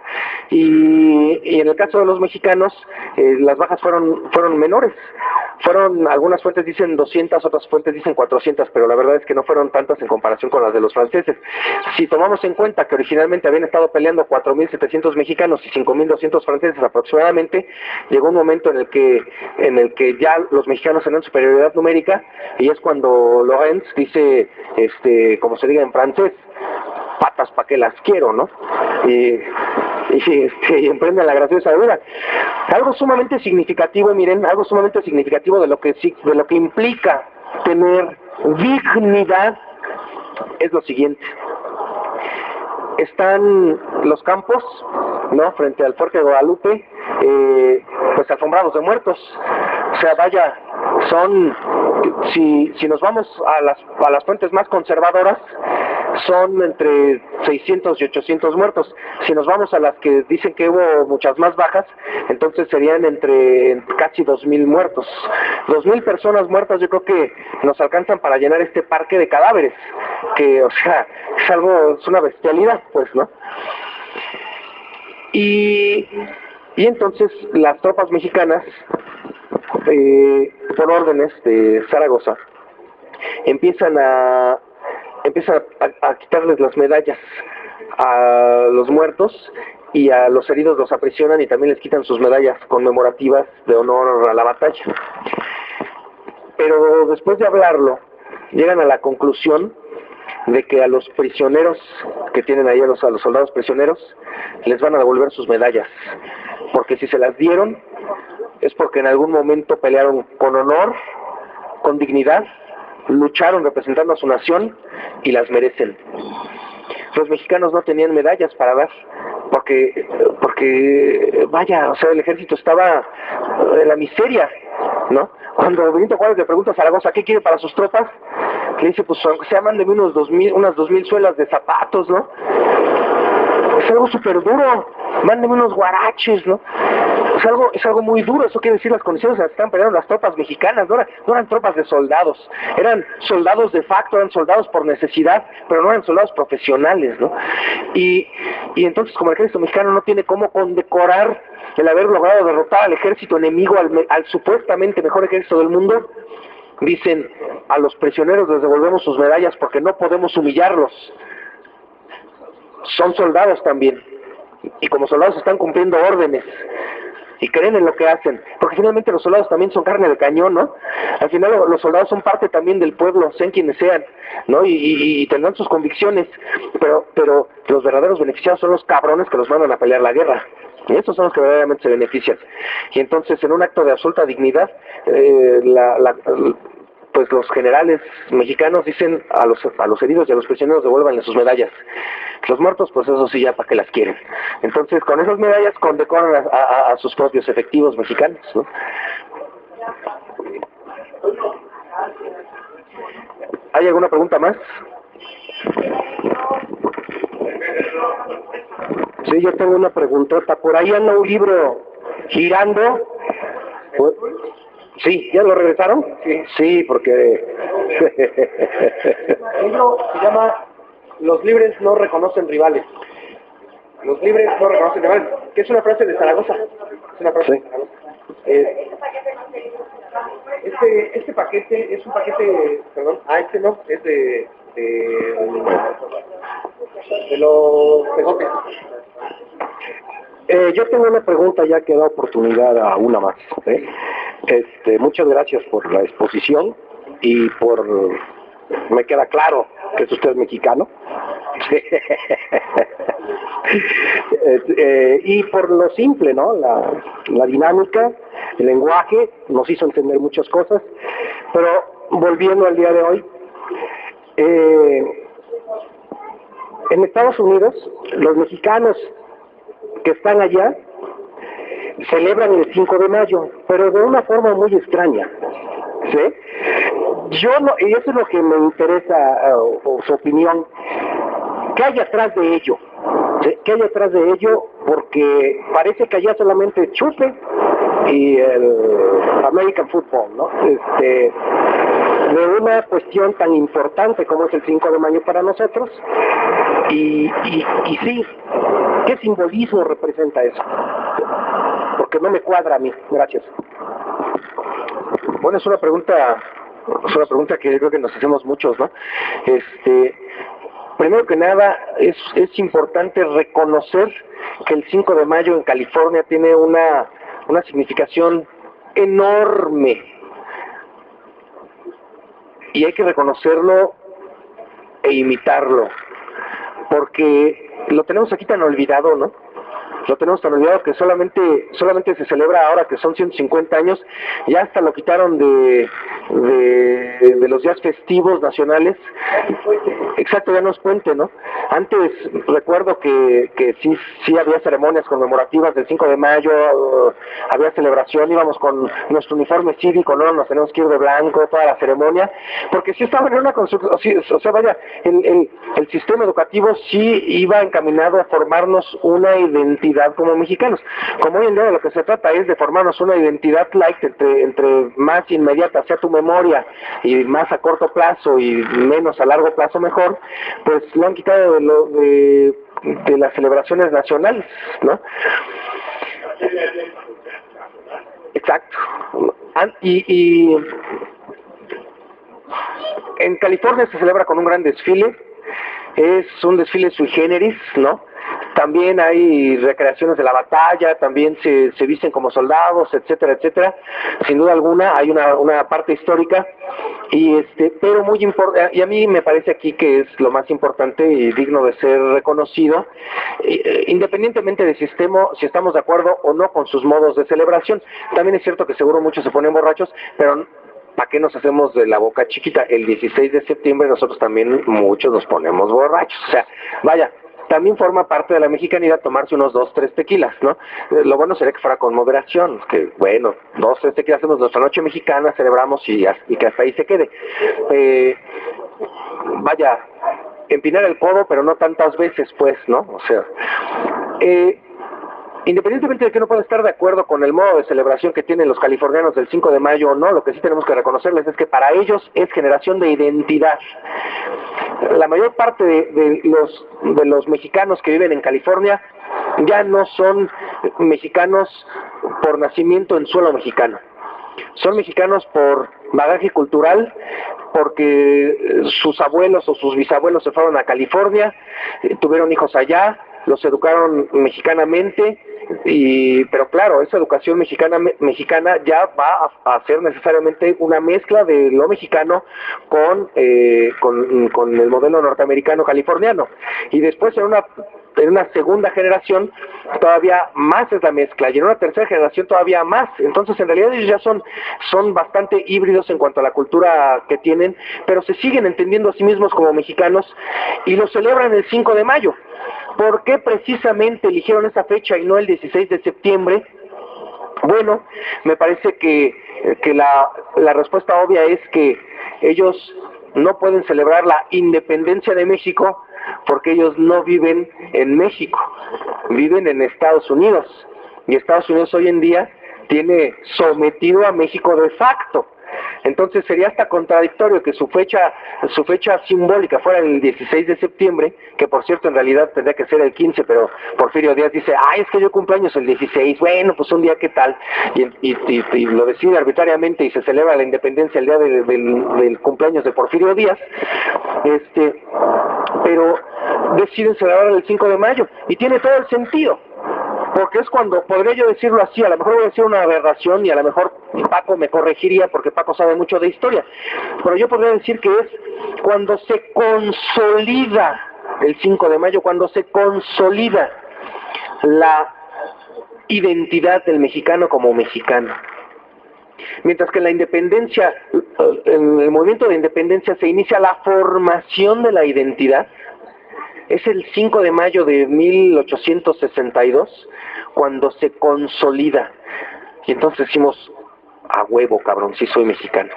y en el caso de los mexicanos las bajas fueron menores. Algunas fuentes dicen 200, otras fuentes dicen 400, pero la verdad es que no fueron tantas en comparación con las de los franceses. Si tomamos en cuenta que originalmente habían estado peleando 4.700 mexicanos y 5.200 franceses aproximadamente, llegó un momento en el que ya los mexicanos tenían superioridad numérica, y es cuando Lorenz dice, como se diga en francés, patas pa' que las quiero, ¿no? Y emprenden la graciosa vida. Algo sumamente significativo, miren, algo sumamente significativo de lo que implica tener dignidad es lo siguiente. Están los campos, ¿no?, frente al Fuerte de Guadalupe, pues alfombrados de muertos. O sea, vaya, son, si nos vamos a las fuentes más conservadoras, son entre 600 y 800 muertos. Si nos vamos a las que dicen que hubo muchas más bajas, entonces serían entre casi 2000 muertos. 2000 personas muertas yo creo que nos alcanzan para llenar este parque de cadáveres, que, o sea, es una bestialidad, pues, ¿no? Y entonces las tropas mexicanas, por órdenes de Zaragoza, empiezan a quitarles las medallas a los muertos, y a los heridos los aprisionan y también les quitan sus medallas conmemorativas de honor a la batalla. Pero después de hablarlo, llegan a la conclusión de que a los prisioneros que tienen ahí, a los soldados prisioneros, les van a devolver sus medallas, porque si se las dieron es porque en algún momento pelearon con honor, con dignidad, lucharon representando a su nación y las merecen. Los mexicanos no tenían medallas para dar, porque vaya, o sea, el ejército estaba en la miseria, ¿no? Cuando Benito Juárez le pregunta a Zaragoza qué quiere para sus tropas, le dice, pues aunque sea, mándeme unas 2000 suelas de zapatos, ¿no? Es algo súper duro, mándeme unos guaraches, ¿no? Es algo muy duro. Eso quiere decir las condiciones en las que están peleando las tropas mexicanas. No eran tropas de soldados, eran soldados de facto, eran soldados por necesidad, pero no eran soldados profesionales, ¿no? Y entonces, como el ejército mexicano no tiene cómo condecorar el haber logrado derrotar al ejército enemigo, al supuestamente mejor ejército del mundo, dicen, a los prisioneros les devolvemos sus medallas porque no podemos humillarlos. Son soldados también, y como soldados están cumpliendo órdenes y creen en lo que hacen, porque finalmente los soldados también son carne de cañón, ¿no? Al final los soldados son parte también del pueblo, sean quienes sean, ¿no? Y tendrán sus convicciones, pero los verdaderos beneficiados son los cabrones que los mandan a pelear la guerra. Y estos son los que verdaderamente se benefician. Y entonces, en un acto de absoluta dignidad, pues los generales mexicanos dicen a los heridos y a los prisioneros devuélvanle sus medallas. Los muertos, pues eso sí, ya para qué las quieren. Entonces, con esas medallas condecoran a sus propios efectivos mexicanos, ¿no? ¿Hay alguna pregunta más? Sí, yo tengo una preguntota. Por ahí anda un libro girando. Sí, ¿ya lo regresaron? Sí, porque... El libro se llama Los libres no reconocen rivales. Los libres no reconocen rivales, que es una frase de Zaragoza. Es una frase de Zaragoza. Este paquete es un paquete, perdón, este no, es de los pegotes. Yo tengo una pregunta, ya que da oportunidad a una más. Muchas gracias por la exposición y me queda claro que es usted mexicano. Y por lo simple, ¿no? La dinámica, el lenguaje nos hizo entender muchas cosas, pero volviendo al día de hoy, en Estados Unidos, los mexicanos que están allá celebran el 5 de mayo, pero de una forma muy extraña, ¿sí? Y eso es lo que me interesa, o su opinión. ¿Qué hay atrás de ello? ¿Sí? ¿Qué hay atrás de ello? Porque parece que allá solamente chupe y el American Football, ¿no? De una cuestión tan importante como es el 5 de mayo para nosotros, y sí, ¿qué simbolismo representa eso? Porque no me cuadra a mí. Gracias. Bueno, es una pregunta que yo creo que nos hacemos muchos, ¿no? Primero que nada, es importante reconocer que el 5 de mayo en California tiene una significación enorme. Y hay que reconocerlo e imitarlo, porque lo tenemos aquí tan olvidado, ¿no? Lo tenemos tan olvidado que solamente se celebra ahora que son 150 años, ya hasta lo quitaron de los días festivos nacionales. Exacto, ya no es puente, ¿no? Antes recuerdo que sí había ceremonias conmemorativas del 5 de mayo, había celebración, íbamos con nuestro uniforme cívico, ¿no? Nos tenemos que ir de blanco, toda la ceremonia, porque sí estaba en una construcción, o sea, vaya, el sistema educativo sí iba encaminado a formarnos una identidad como mexicanos. Como hoy en día de lo que se trata es de formarnos una identidad light, entre más inmediata sea tu memoria y más a corto plazo y menos a largo plazo mejor, pues lo han quitado de las celebraciones nacionales, ¿no? Exacto. Y en California se celebra con un gran desfile, es un desfile sui generis, ¿no? También hay recreaciones de la batalla, también se visten como soldados, etcétera, etcétera. Sin duda alguna hay una parte histórica, pero muy importante, y a mí me parece aquí que es lo más importante y digno de ser reconocido, independientemente de si estamos de acuerdo o no con sus modos de celebración. También es cierto que seguro muchos se ponen borrachos, pero ¿para qué nos hacemos de la boca chiquita? El 16 de septiembre nosotros también muchos nos ponemos borrachos. O sea, vaya, también forma parte de la mexicanidad tomarse unos 2, 3 tequilas, ¿no? Lo bueno sería que fuera con moderación, que bueno, 2, 3 tequilas hacemos nuestra noche mexicana, celebramos y que hasta ahí se quede. Vaya, empinar el codo, pero no tantas veces, pues, ¿no? O sea, independientemente de que no pueda estar de acuerdo con el modo de celebración que tienen los californianos del 5 de mayo o no, lo que sí tenemos que reconocerles es que para ellos es generación de identidad. La mayor parte de los mexicanos que viven en California ya no son mexicanos por nacimiento en suelo mexicano. Son mexicanos por bagaje cultural, porque sus abuelos o sus bisabuelos se fueron a California, tuvieron hijos allá, los educaron mexicanamente, pero claro, esa educación mexicana ya va a ser necesariamente una mezcla de lo mexicano con el modelo norteamericano californiano. Y después en una segunda generación todavía más es la mezcla, y en una tercera generación todavía más. Entonces en realidad ellos ya son bastante híbridos en cuanto a la cultura que tienen, pero se siguen entendiendo a sí mismos como mexicanos y lo celebran el 5 de mayo. ¿Por qué precisamente eligieron esa fecha y no el 16 de septiembre? Bueno, me parece que la respuesta obvia es que ellos no pueden celebrar la independencia de México porque ellos no viven en México, viven en Estados Unidos. Y Estados Unidos hoy en día tiene sometido a México de facto. Entonces sería hasta contradictorio que su fecha simbólica fuera el 16 de septiembre, que por cierto en realidad tendría que ser el 15, pero Porfirio Díaz dice, es que yo cumpleaños el 16, bueno, pues un día qué tal, y lo decide arbitrariamente y se celebra la independencia el día del cumpleaños de Porfirio Díaz, pero deciden celebrar el 5 de mayo, y tiene todo el sentido. Porque es cuando, podría yo decirlo así, a lo mejor voy a decir una aberración y a lo mejor Paco me corregiría porque Paco sabe mucho de historia, pero yo podría decir que es cuando se consolida el 5 de mayo, cuando se consolida la identidad del mexicano como mexicano. Mientras que en la independencia, en el movimiento de independencia se inicia la formación de la identidad, es el 5 de mayo de 1862 cuando se consolida. Y entonces decimos, a huevo, cabrón, sí soy mexicano.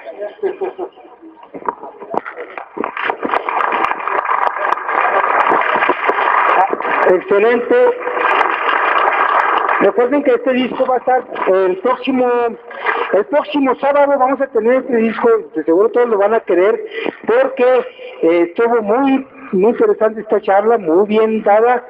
Excelente. Recuerden que este disco va a estar el próximo sábado. Vamos a tener este disco, de seguro todos lo van a querer, porque estuvo muy interesante esta charla, muy bien dada.